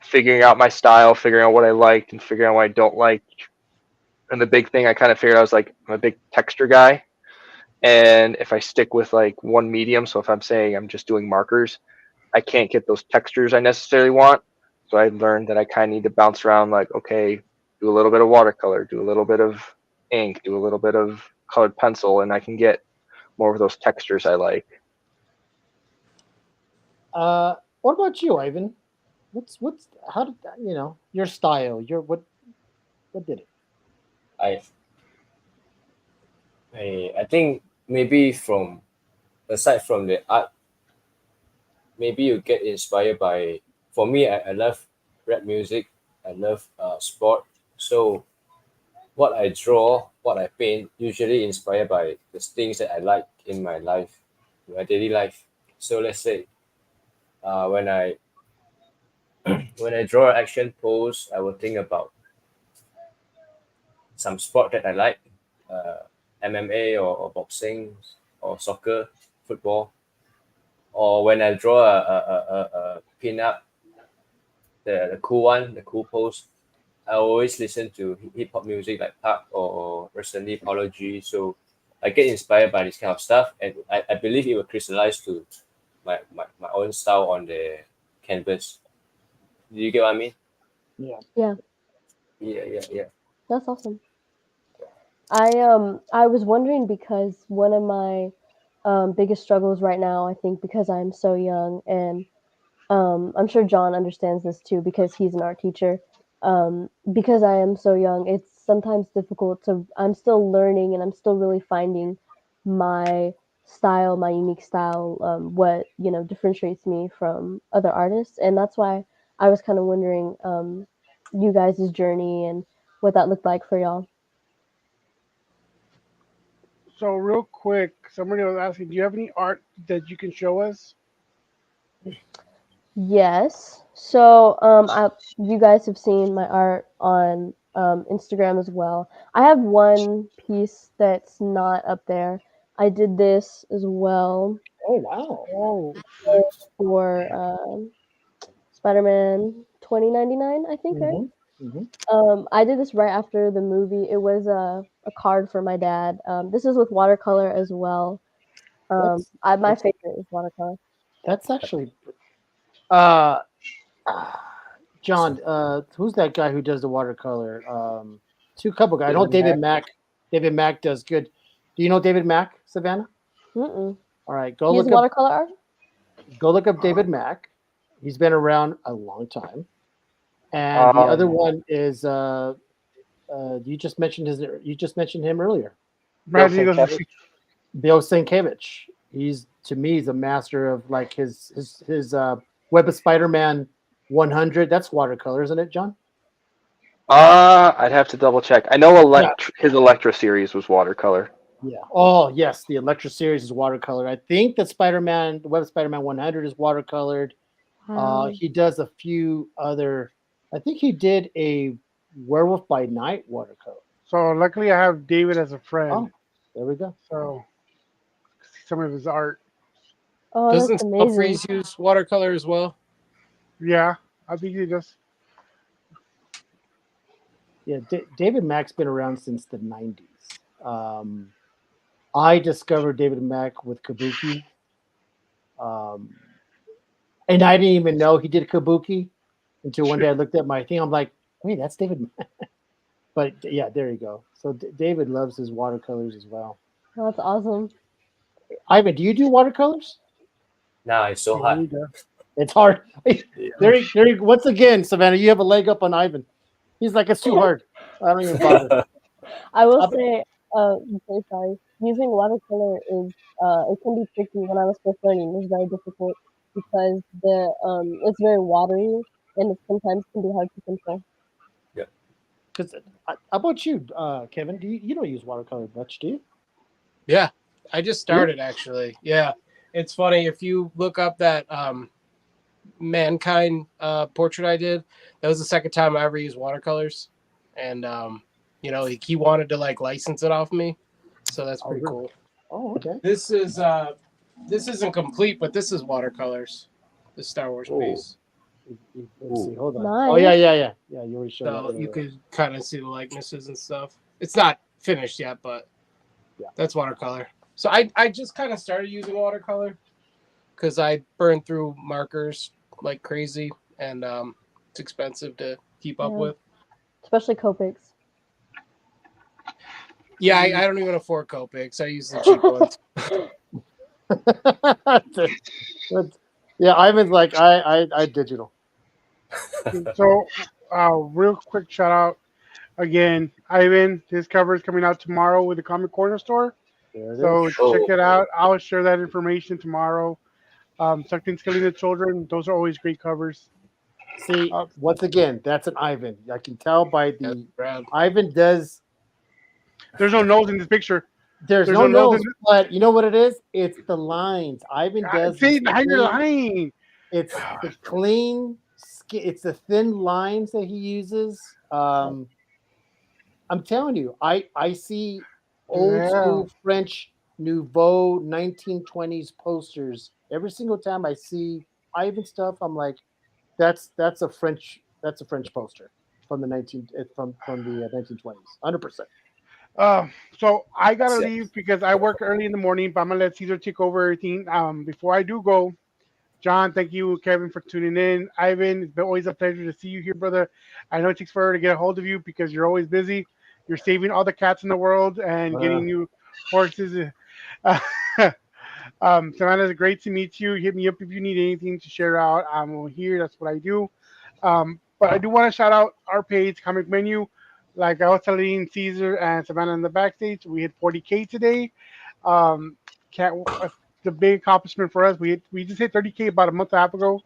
figuring out my style, figuring out what I liked, and figuring out what I don't like. And the big thing I kind of figured, I was like, I'm a big texture guy. And if I stick with like one medium, so if I'm saying I'm just doing markers, I can't get those textures I necessarily want. So I learned that I kind of need to bounce around, like, okay, do a little bit of watercolor, do a little bit of ink, do a little bit of colored pencil, and I can get more of those textures I like. What about you, Ivan? What's how did your style? What did it? I I think maybe from aside from the art, maybe you get inspired by. For me, I love rap music. I love sport. So what I draw, what I paint, usually inspired by the things that I like in my life, in my daily life. So let's say, when I when I draw an action pose, I will think about some sport that I like, uh, MMA or boxing or soccer, football. Or when I draw a pin up, the cool one, the cool pose, I always listen to hip hop music like Park or recently Paulo G. So I get inspired by this kind of stuff, and I believe it will crystallize to my own style on the canvas. Do you get what I mean? Yeah. Yeah, Yeah. that's awesome. I was wondering because one of my biggest struggles right now, I think, because I'm so young, and I'm sure John understands this too because he's an art teacher. Because I am so young, it's sometimes difficult to. I'm still learning, and I'm still really finding my style, my unique style. What differentiates me from other artists, and that's why I was kind of wondering you guys' journey and what that looked like for y'all. So real quick, somebody was asking, do you have any art that you can show us? Yes. So, you guys have seen my art on Instagram as well. I have one piece that's not up there. I did this as well Oh wow. Oh, for Spider-Man 2099, I think, right? Mm-hmm. I did this right after the movie. It was a card for my dad. This is with watercolor as well. My That's favorite is watercolor. that's actually uh John. Who's that guy who does the watercolor? Two couple guys. I know David David Mack. Mack. David Mack does good. Do you know David Mack, Savannah? Mm-mm. All right, go He has look up watercolor art. David Mack. He's been around a long time. And the other one is you just mentioned him earlier. Bill Brad Eagles. Sienkiewicz. Bill Sienkiewicz. He's to me he's a master of like his Web of Spider-Man 100. That's watercolor, isn't it, John? I'd have to double check. I know his Electra series was watercolor. Yeah. Oh yes, the Electra series is watercolor. I think that Spider-Man, the Web of Spider-Man 100 is watercolored. Wow. He does a few other. I think he did a Werewolf by Night watercolor. So luckily, I have David as a friend. Oh, there we go. So see some of his art. Oh, that's Doesn't Steel amazing. Freeze use watercolor as well? Yeah, I think he just. Yeah, David Mack's been around since the 90s. I discovered David Mack with Kabuki. And I didn't even know he did Kabuki until one day I looked at my thing. I'm like, wait, that's David Mack. But yeah, there you go. So David loves his watercolors as well. Oh, that's awesome. Ivan, do you do watercolors? Now it's so There hard. you go. It's hard. Yeah. Once again, Savannah, you have a leg up on Ivan. He's like, it's too hard. I don't even bother. I will Up- say, say sorry. Using watercolor is it can be tricky. When I was first learning, it was very difficult because it's very watery and it sometimes can be hard to control. Because how about you, Kevin? You don't use watercolor much, do you? Yeah, I just started actually. Yeah, it's funny if you look up that mankind portrait I did. That was the second time I ever used watercolors, and you know, he wanted to like license it off me, so that's Oh, pretty really? cool. Oh, okay. This isn't complete, but this is watercolors. The Star Wars Oh. piece, Let's see. Hold on. Nice. Oh yeah. Yeah. You already showed so that. you could kind of see the likenesses and stuff. It's not finished yet, but Yeah. that's watercolor. So I just kind of started using watercolor because I burned through markers like crazy, and it's expensive to keep up Yeah. with. Especially Copics. Yeah, I don't even afford Copics. I use the cheap ones. Yeah, Ivan's like I digital. So, real quick shout out again, Ivan. His cover is coming out tomorrow with the Comic Corner store. There it So is. check it out. I'll share that information tomorrow. Sucked Scaling the Children. Those are always great covers. See, once again, that's an Ivan. I can tell by That's the rad. Ivan does. There's no nose in this picture. There's no nose, but you know what it is? It's the lines. Ivan does. See, this now you're clean- lying. It's the clean. It's the thin lines that he uses. I'm telling you, I see old Yeah. school French Nouveau 1920s posters every single time I see Ivan stuff. I'm like, that's a French poster from the 1920s, 100%. So I gotta Sick. leave because I work early in the morning, but I'm gonna let Caesar take over everything. Before I do go, John, thank you, Kevin, for tuning in. Ivan, it's been always a pleasure to see you here, brother. I know it takes forever to get a hold of you because you're always busy. You're saving all the cats in the world and getting new horses. Savannah, it's great to meet you. Hit me up if you need anything to share out. I'm here. That's what I do. But I do want to shout out our page, Comic Menu. Like I was telling Caesar and Savannah in the backstage, we hit 40K today. Can't the big accomplishment for us. We just hit 30K about a month and a half ago.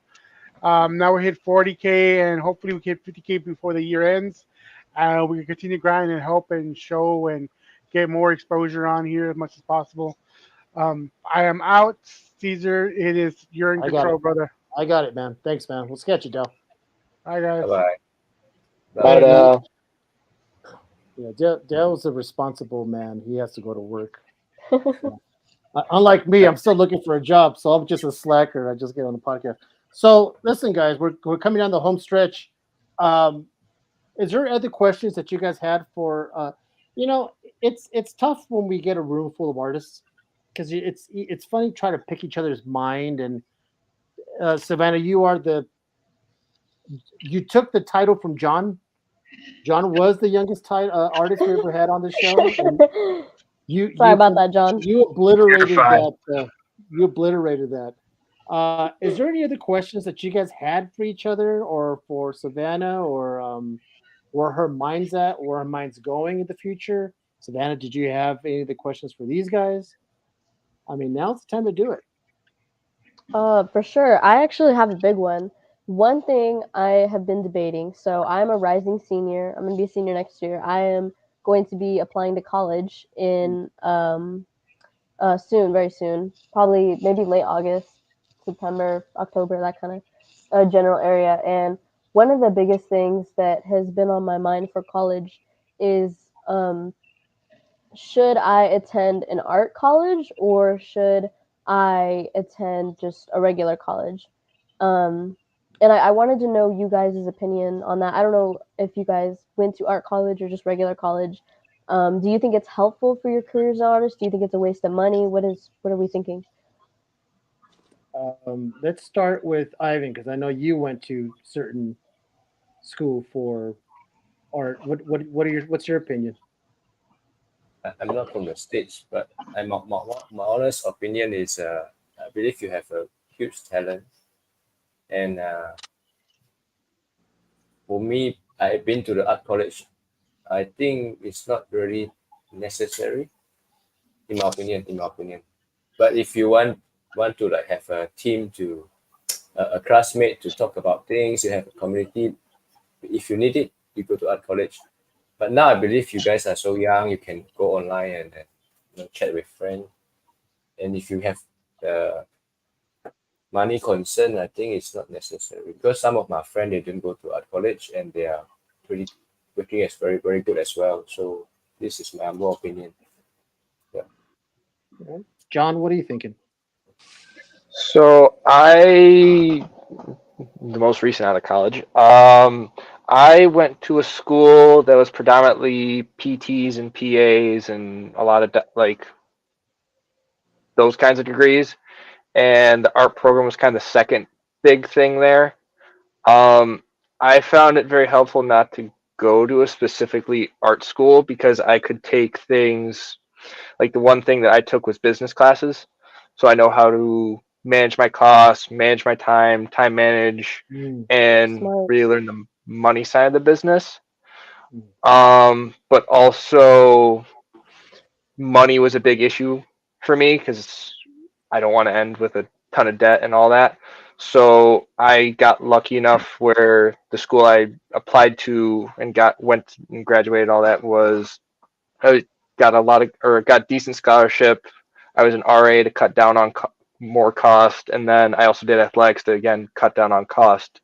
Now we hit 40K, and hopefully we hit 50K before the year ends. We can continue grinding and help and show and get more exposure on here as much as possible. I am out, Caesar. It is you're in I got control, it. brother. I got it, man. Thanks, man. We'll sketch it, Dell. Bye, guys. Bye But bye. Yeah, Dale's a responsible man. He has to go to work. Unlike me, I'm still looking for a job, so I'm just a slacker. I just get on the podcast. So listen, guys, we're coming down the home stretch. Is there other questions that you guys had for? It's tough when we get a room full of artists because it's funny trying to pick each other's mind. And Savannah, you took the title from John. John was the youngest artist we ever had on the show. And Sorry about that, John. You obliterated You're fine. that. You obliterated that. Is there any other questions that you guys had for each other, or for Savannah, or where her mind's at, where her mind's going in the future? Savannah, did you have any of the questions for these guys? I mean, now's the time to do it. For sure. I actually have a big one. One thing I have been debating. So I'm a rising senior. I'm going to be a senior next year. I am going to be applying to college in soon, very soon. Probably maybe late August, September, October, that kind of general area. And one of the biggest things that has been on my mind for college is should I attend an art college or should I attend just a regular college? And I wanted to know you guys' opinion on that. I don't know if you guys went to art college or just regular college. Do you think it's helpful for your career as an artist? Do you think it's a waste of money? What are we thinking? Let's start with Ivan, because I know you went to certain school for art. What's your opinion? I'm not from the States, but my honest opinion is I believe you have a huge talent. And for me, I've been to the art college. I think it's not really necessary, in my opinion. But if you want to like have a team to a classmate to talk about things, you have a community. If you need it, you go to art college. But now I believe you guys are so young, you can go online and chat with friends. And if you have the money concern, I think it's not necessary because some of my friends, they didn't go to art college and they are pretty working as very, very good as well. So this is my humble opinion. John, what are you thinking? So the most recent out of college, I went to a school that was predominantly PTs and PAs and a lot of like those kinds of degrees, and the art program was kind of the second big thing there. Um, I found it very helpful not to go to a specifically art school because I could take things like the one thing that I took was business classes. So I know how to manage my costs, manage my time manage, Mm, and Smart. really learn the money side of the business. But also money was a big issue for me because I don't want to end with a ton of debt and all that. So I got lucky enough where the school I applied to and went and graduated all that was I got got decent scholarship. I was an RA to cut down on more cost, and then I also did athletics to again cut down on cost.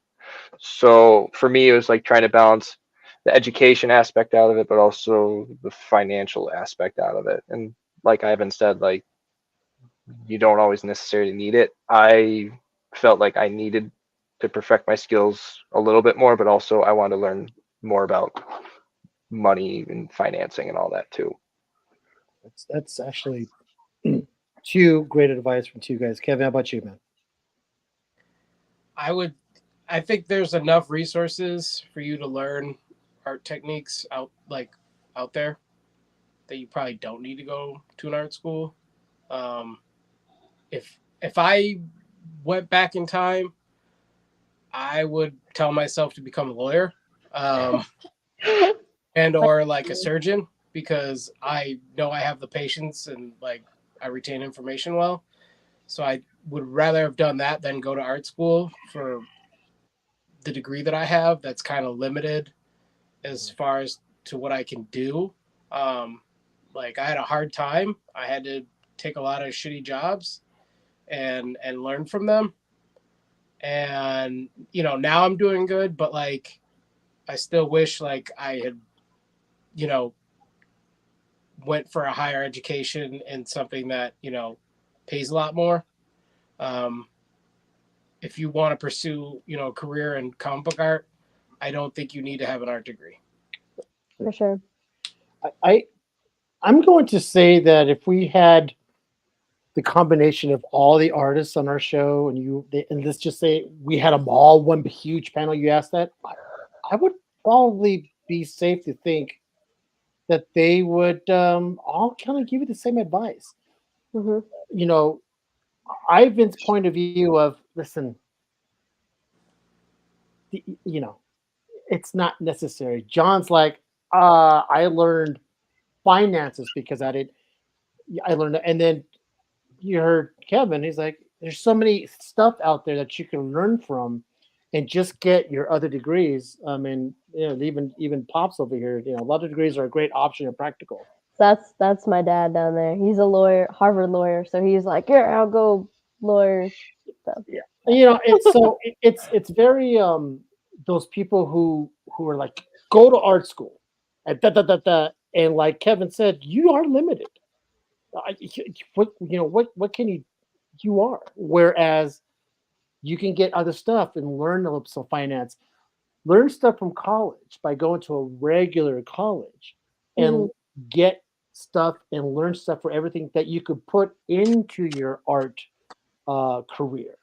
So for me, it was like trying to balance the education aspect out of it, but also the financial aspect out of it. And like Ivan said, like you don't always necessarily need it. I felt like I needed to perfect my skills a little bit more, but also I wanted to learn more about money and financing and all that too. that's actually two great advice from two guys. Kevin, how about you, man? I think there's enough resources for you to learn art techniques out there that you probably don't need to go to an art school. Um, if I went back in time, I would tell myself to become a lawyer, um, and or like a surgeon because I know I have the patience and like I retain information well. So I would rather have done that than go to art school for the degree that I have. That's kind of limited as far as to what I can do. Um, like I had a hard time. I had to take a lot of shitty jobs and learn from them. And now I'm doing good, but like I still wish like I had you know went for a higher education in something that pays a lot more. Um, if you want to pursue a career in comic book art, I don't think you need to have an art degree. For sure. I I'm going to say that if we had the combination of all the artists on our show, and let's just say we had them all one huge panel, you asked that, I would probably be safe to think that they would all kind of give you the same advice. Hmm. You know, Ivan's point of view of listen, you know, it's not necessary. John's like, I learned finances because I learned, and then you heard Kevin. He's like, there's so many stuff out there that you can learn from, and just get your other degrees. I mean, even pops over here. A lot of degrees are a great option and practical. That's my dad down there. He's a lawyer, Harvard lawyer. So he's like, here, I'll go lawyer. So, Yeah, it's very those people who are like go to art school, and and like Kevin said, you are limited. What can you are, whereas you can get other stuff and learn a little some finance, learn stuff from college by going to a regular college and mhm. get stuff and learn stuff for everything that you could put into your art career,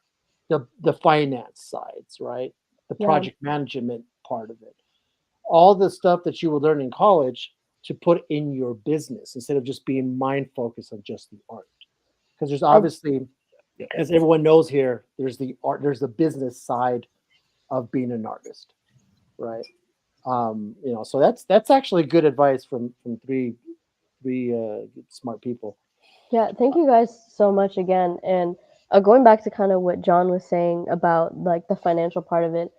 the finance sides, right? The Yeah. project management part of it, all the stuff that you would learn in college to put in your business instead of just being mind focused on just the art. Because there's I, obviously, as everyone knows here, there's the art, there's the business side of being an artist, right? So that's actually good advice from three smart people. yeah, thank you guys so much again. And going back to kind of what John was saying about like the financial part of it,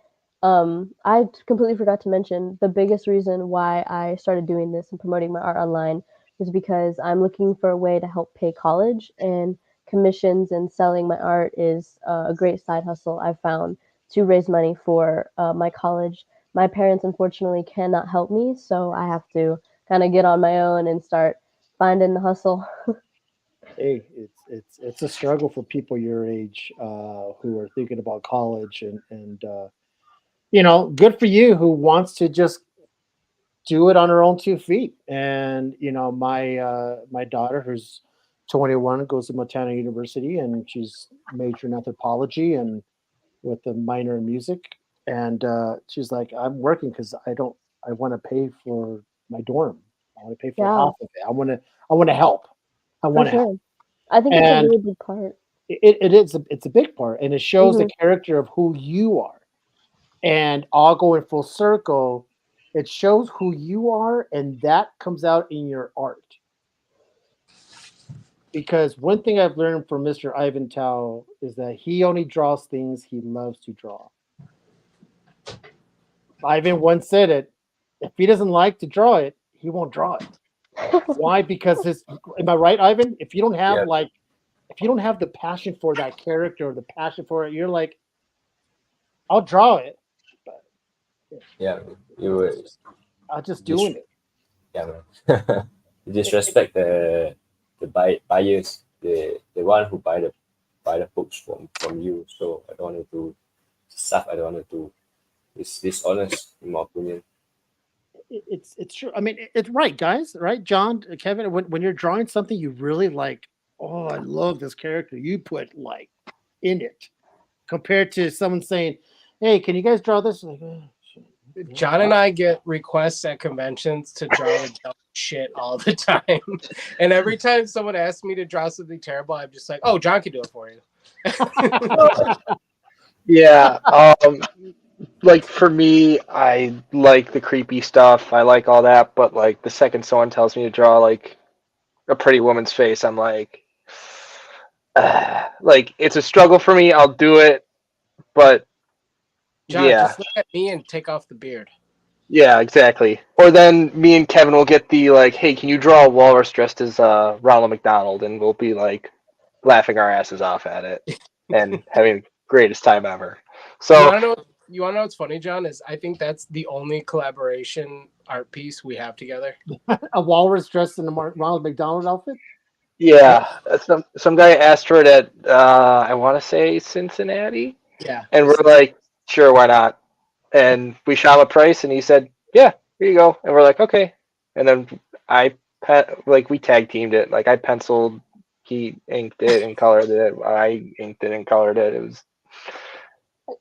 I completely forgot to mention the biggest reason why I started doing this and promoting my art online was because I'm looking for a way to help pay college. And commissions and selling my art is a great side hustle I found to raise money for my college. My parents unfortunately cannot help me, so I have to kind of get on my own and start finding the hustle. Hey, it's a struggle for people your age who are thinking about college and you know, good for you who wants to just do it on her own 2 feet. And you know, my daughter, who's 21, goes to Montana University, and she's majoring in anthropology and with a minor in music. And she's like, I'm working because I want to pay for my dorm. I want to pay for Yeah, half of it. I want to help. I for want to help. sure. I think it's a And really big part. it's a big part, and it shows the Hmm. character of who you are. And all going full circle, it shows who you are, and that comes out in your art. Because one thing I've learned from Mr. Ivan Tao is that he only draws things he loves to draw. Ivan once said it: if he doesn't like to draw it, he won't draw it. Why? Because his am I right, Ivan? If you don't have Yeah, like if you don't have the passion for that character or the passion for it, you're like, I'll draw it, but yeah. You were I'll just dis- doing it. yeah, man. You disrespect the buyers, the one who buy the books from you. So I don't want to do stuff I don't want to do. It's dishonest in my opinion. It's true. I mean, it's right, guys, right? John, Kevin, when you're drawing something you really like, oh, I love this character. You put like in it compared to someone saying, "Hey, can you guys draw this?" Like, oh, shit. John and I get requests at conventions to draw the dumb shit all the time. And every time someone asks me to draw something terrible, I'm just like, oh, John can do it for you. Yeah. Like for me, I like the creepy stuff. I like all that, but like the second someone tells me to draw like a pretty woman's face, I'm like it's a struggle for me. I'll do it, but John, yeah, just look at me and take off the beard. yeah, exactly. Or then me and Kevin will get the like, hey, can you draw a walrus dressed as Ronald McDonald, and we'll be like laughing our asses off at it and having the greatest time ever. You So wanna know you wanna know what's funny, John, is I think that's the only collaboration art piece we have together. A walrus dressed in a Ronald McDonald outfit. yeah, some guy asked for it at I want to say Cincinnati, Yeah. and we're like, sure, why not? And we shot him a price, and he said, yeah, here you go. And we're like, okay. And then like we tag teamed it. Like I penciled, he inked it and colored it. I inked it and colored it. It was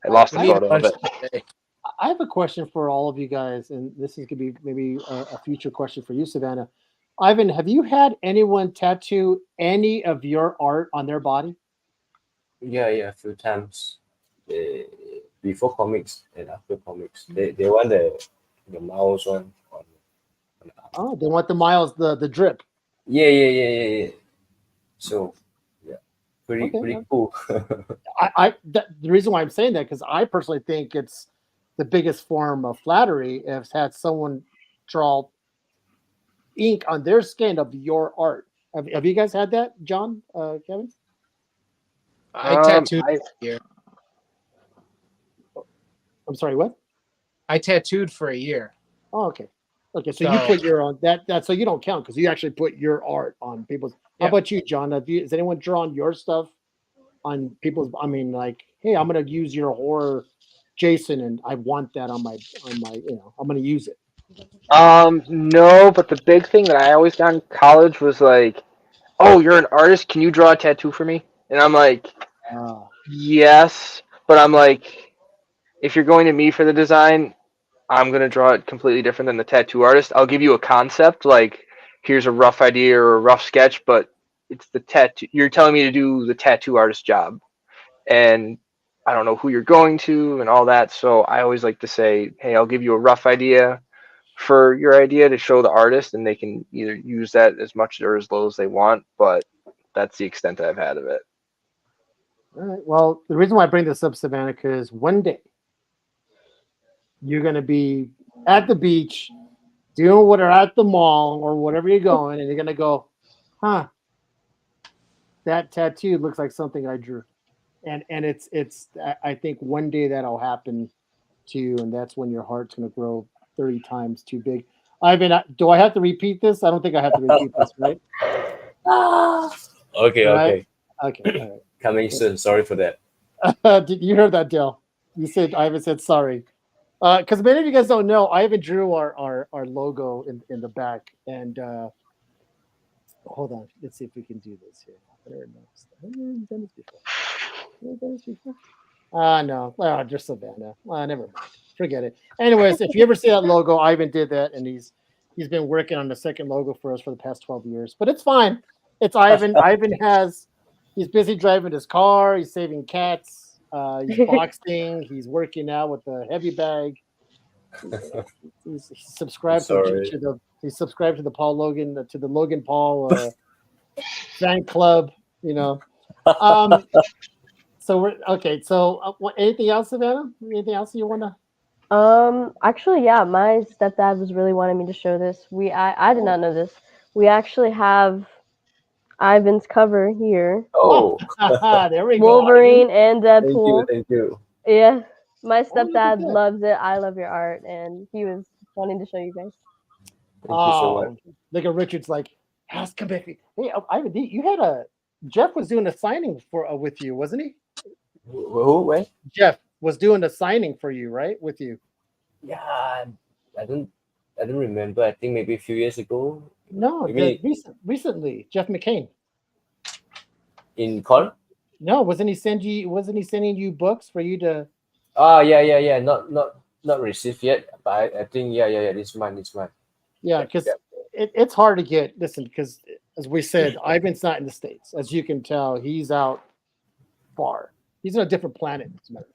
I lost we a need a photo of bunch it. today. I have a question for all of you guys, and this is gonna be maybe a future question for you, Savannah. Ivan, have you had anyone tattoo any of your art on their body? Yeah, yeah, a few times. Before comics and after comics. They want the mouse on the arm. Oh, they want the miles, the drip. Yeah. So yeah, Okay. pretty cool. The reason why I'm saying that because I personally think it's the biggest form of flattery is had someone draw ink on their skin of your art. Have you guys had that, John, Kevin? I tattooed I here. I'm sorry, what? I tattooed for a year. Oh, okay. Okay, so you So- put your own that so you don't count because you actually put your art on people's. How Yeah. about you, John? Has anyone drawn your stuff on people's? I mean, like, hey, I'm gonna use your horror, Jason, and I want that on my I'm gonna use it. no, but the big thing that I always got in college was like, oh, you're an artist. Can you draw a tattoo for me? And I'm like, Uh, yes, but I'm like, if you're going to me for the design, I'm gonna draw it completely different than the tattoo artist. I'll give you a concept, like here's a rough idea or a rough sketch, but it's the tattoo. You're telling me to do the tattoo artist job, and I don't know who you're going to and all that. So I always like to say, hey, I'll give you a rough idea for your idea to show the artist, and they can either use that as much or as little as they want. But that's the extent I've had of it. all right. Well, the reason why I bring this up, Savannah, is one day you're gonna be at the beach, doing what or at the mall or whatever you're going, and you're gonna go, huh? that tattoo looks like something I drew, and it's I think one day that'll happen to you, and that's when your heart's gonna grow 30 times too big. Ivan, do I have to repeat this? I don't think I have to repeat this, right? Okay, Right? okay. Okay, all Coming soon. Sorry for that. right. Did you heard that, Dale? You said Ivan said sorry. Because many of you guys don't know, Ivan drew our logo in the back, and hold on, let's see if we can do this here. I don't know. Have we done this before? Have we done this before? No. Well, just Savannah. Never mind. Forget it. Anyways, if you ever see that logo, Ivan did that, and he's been working on the second logo for us for the past 12 years. But it's fine. It's Ivan. He's busy driving his car. He's saving cats. He's boxing. He's working out with the heavy bag. He's subscribed he's subscribed to the Paul Logan to the Logan Paul fan club. You know. So we're okay. So anything else, Savannah? Anything else you want to? Actually, yeah, my stepdad was really wanting me to show this. I did not know this. We actually have Ivan's cover here. Oh, there we go. Wolverine and Deadpool. thank you. Yeah, my stepdad that. loves it. I love your art, and he was wanting to show you guys. Thank you so much. Look at Richard's like, ask him if he. Hey, Ivan, you had Jeff was doing a signing for with you, wasn't he? Who? When? Jeff was doing a signing for you, right? With you. Yeah, I don't remember. I think maybe a few years ago. No, You mean- recently, Jeff McCain. In Col? No, wasn't he sending you books for you to? Oh, yeah. Not received yet, but I think yeah. This month. Yeah, because it's hard to get. Listen, because as we said, Ivan's not in the States. As you can tell, he's out far. He's on a different planet. As a matter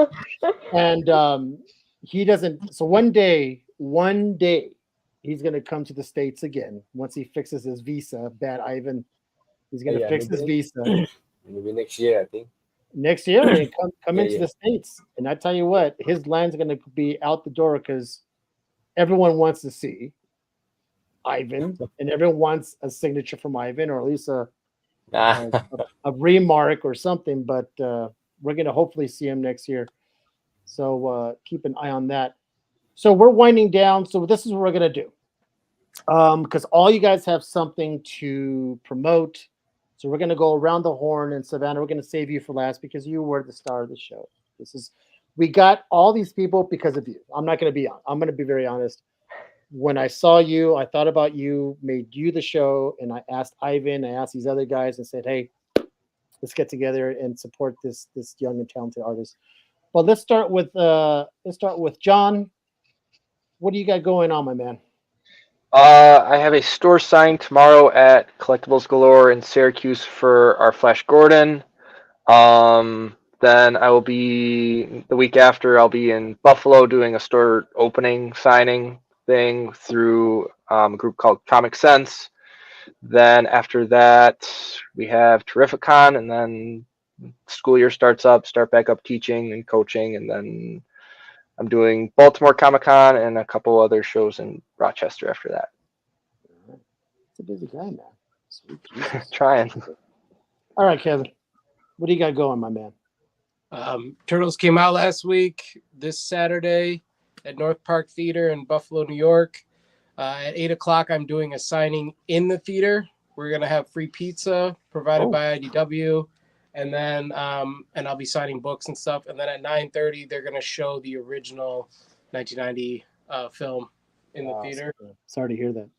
of fact. And he doesn't. So one day, he's going to come to the States again once he fixes his visa. Bad Ivan. He's going to fix his visa. Maybe next year, I think. Next year, he come into Yeah. the States. And I tell you what, his line's going to be out the door because everyone wants to see Ivan, and everyone wants a signature from Ivan, or at least a remark or something. But we're going to hopefully see him next year. So keep an eye on that. So we're winding down. So this is what we're going to do. Because all you guys have something to promote. So we're going to go around the horn, and Savannah, we're going to save you for last because you were the star of the show. We got all these people because of you. I'm not going to be on. I'm going to be very honest. When I saw you, I thought about you, made you the show, and I asked Ivan, I asked these other guys, and said, "Hey, let's get together and support this young and talented artist." But let's start with John. What do you got going on, my man? I have a store signing tomorrow at Collectibles Galore in Syracuse for our Flash Gordon. Then I will be the week after. I'll be in Buffalo doing a store opening signing thing through a group called Comic Sense. Then after that, we have Terrificon, and then school year starts up. Start back up teaching and coaching, and then I'm doing Baltimore Comic Con and a couple other shows in Rochester after that. It's a busy guy, man. Sweet Jesus. Trying. All right, Kevin. What do you got going, my man? Turtles came out last week. This Saturday at North Park Theater in Buffalo, New York. At 8:00, I'm doing a signing in the theater. We're gonna have free pizza provided by IDW, and then and I'll be signing books and stuff. And then at 9:30, they're gonna show the original 1990 film in the theater. Sorry to hear that.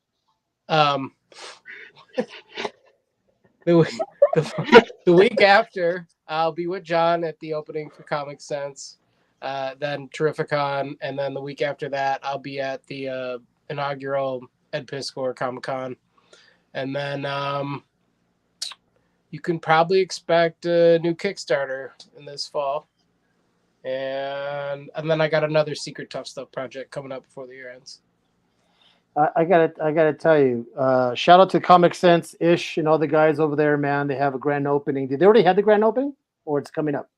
The week after, I'll be with John at the opening for Comic Sense, then Terrificon, and then the week after that, I'll be at the inaugural Ed Piscor Comic Con, and then you can probably expect a new Kickstarter in this fall, and then I got another Secret Tough Stuff project coming up before the year ends. I gotta tell you, shout out to Comic Sense Ish and all the guys over there, man. They have a grand opening. Did they already have the grand opening, or it's coming up?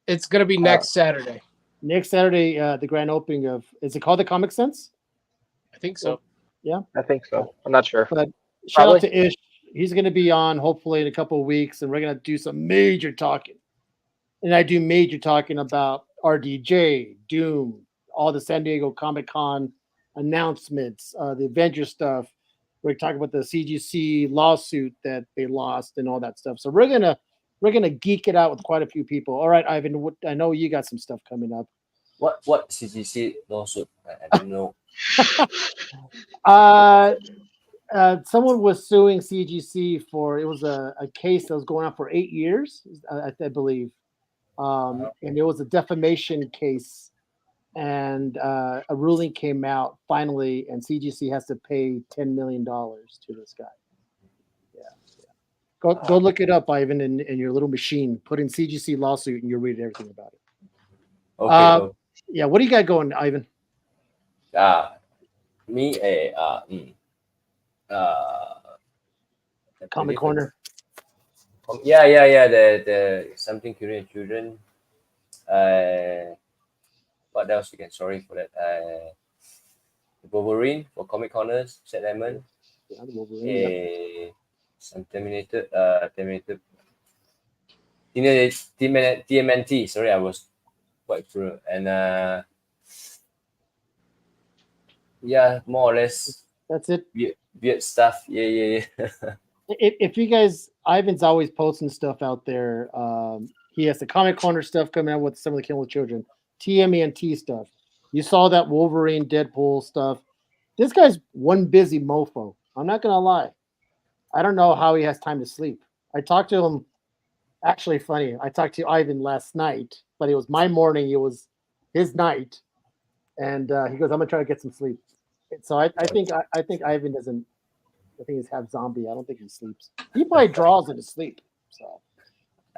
It's gonna be next Saturday. Next Saturday, the grand opening of, is it called the Comic Sense? I think so. Yeah, I think so. I'm not sure. but shout out to Ish. he's going to be on hopefully in a couple of weeks, and we're going to do some major talking. And I do major talking about RDJ, Doom, all the San Diego Comic-Con announcements, the Avengers stuff. We're talking about the CGC lawsuit that they lost and all that stuff. So we're gonna geek it out with quite a few people. All right, Ivan, I know you got some stuff coming up. What CGC lawsuit? I don't know. Someone was suing CGC for it was a case that was going on for 8 years, I believe, and it was a defamation case, and a ruling came out finally, and CGC has to pay $10 million to this guy. Yeah. Go look it up, Ivan, in your little machine. Put in CGC lawsuit, and you'll read everything about it. Okay. Yeah, what do you got going, Ivan? Me Comic Corner. Yeah. The something Korean children. What else again? Sorry for that. Wolverine for Comic Corners, Seth Lemon. Yeah, the Wolverine. Some Terminator. TMNT. Sorry, I was quite through. And yeah, more or less. That's it. Weird stuff. Yeah. If you guys, Ivan's always posting stuff out there. He has the Comic Corner stuff coming out with some of the Kill Children, TMNT stuff. You saw that Wolverine, Deadpool stuff. This guy's one busy mofo. I'm not gonna lie. I don't know how he has time to sleep. I talked to him. Actually, funny. I talked to Ivan last night, but it was my morning. It was his night, and he goes, "I'm gonna try to get some sleep." So I think Ivan doesn't. I think he's half zombie. I don't think he sleeps. He probably draws in his sleep. So,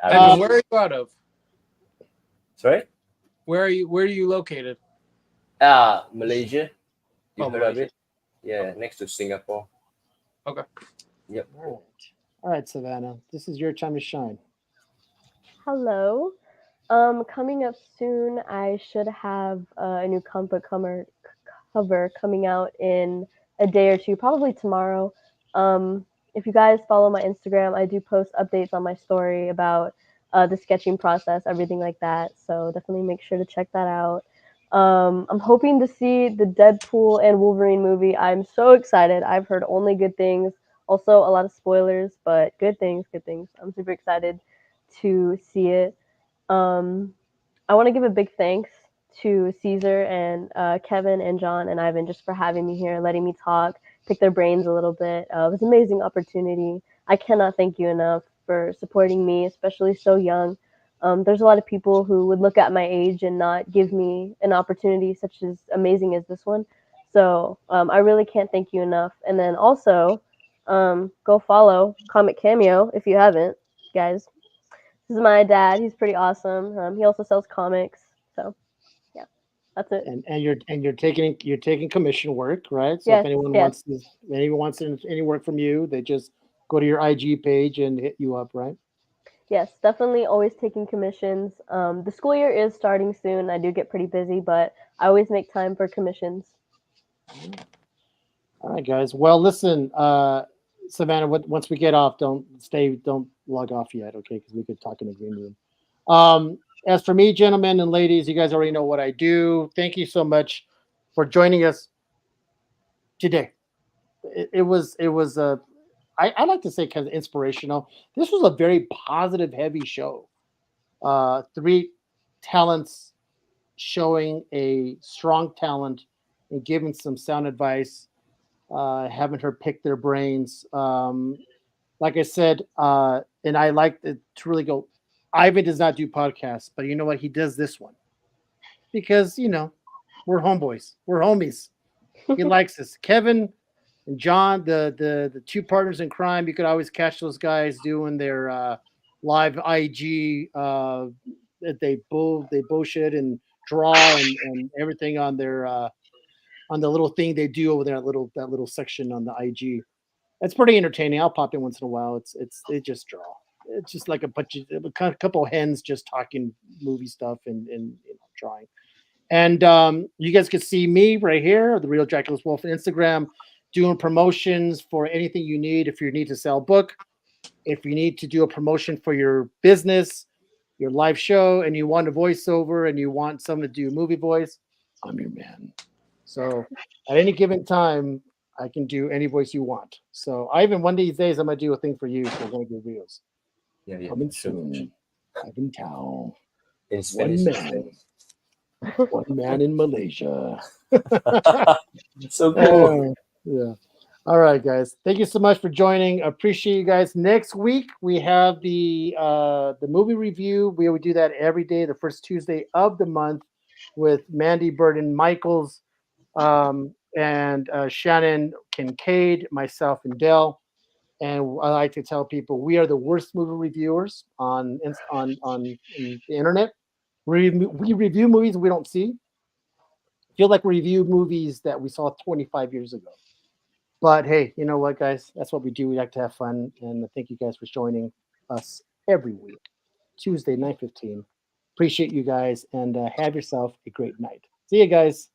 Ivan, where are you out of? Sorry? Where are you located? Malaysia. You heard of Malaysia. it? Yeah, next to Singapore. Okay. Yep. all right, Savannah. This is your time to shine. Hello. Coming up soon, I should have a new cover coming out in a day or two, probably tomorrow. If you guys follow my Instagram, I do post updates on my story about the sketching process, everything like that. So definitely make sure to check that out. I'm hoping to see the Deadpool and Wolverine movie. I'm so excited. I've heard only good things. Also, a lot of spoilers, but good things. I'm super excited to see it. I want to give a big thanks to Caesar and Kevin and John and Ivan just for having me here, letting me talk, pick their brains a little bit. It was an amazing opportunity. I cannot thank you enough for supporting me, especially so young. There's a lot of people who would look at my age and not give me an opportunity such as amazing as this one. So I really can't thank you enough. And then also, go follow Comic Cameo if you haven't, guys. This is my dad. He's pretty awesome. He also sells comics. So yeah, that's it. And you're taking commission work, right? So Yes, if anyone yes. wants any work from you, they just go to your IG page and hit you up, right? Yes, definitely always taking commissions. The school year is starting soon. I do get pretty busy, but I always make time for commissions. All right, guys. Well, listen, Savannah. Once we get off, don't log off yet, okay? Because we could talk in the green room. As for me, gentlemen and ladies, you guys already know what I do. Thank you so much for joining us today. It was I like to say kind of inspirational. This was a very positive, heavy show. 3 talents showing a strong talent and giving some sound advice, having her pick their brains. Like I said, and I like to really go, Ivan does not do podcasts, but you know what? He does this one because, we're homeboys. We're homies. He likes us. Kevin and John, the 2 partners in crime, you could always catch those guys doing their live IG. They bullshit and draw and everything on their on the little thing they do over there, that little section on the IG. It's pretty entertaining. I'll pop in once in a while. They just draw. It's just like a couple of hens just talking movie stuff and drawing. And you guys can see me right here, the Real Dracula's Wolf on Instagram. doing promotions for anything you need. If you need to sell a book, if you need to do a promotion for your business, your live show, and you want a voiceover and you want someone to do a movie voice, I'm your man. So at any given time, I can do any voice you want. So I even one of these days I'm gonna do a thing for you for one of your reels. Yeah, Coming sure. soon. I'm in town. In One Spanish. man. One man in Malaysia. So cool. Yeah. All right, guys. Thank you so much for joining. Appreciate you guys. Next week we have the movie review. We would do that every day, the first Tuesday of the month, with Mandy Burden Michaels, and Shannon Kincaid, myself, and Dell. And I like to tell people we are the worst movie reviewers on the internet. We review movies we don't see. Feel like we review movies that we saw 25 years ago. But hey, you know what, guys? That's what we do. We like to have fun. And thank you guys for joining us every week, Tuesday, 9:15. Appreciate you guys, and have yourself a great night. See you guys.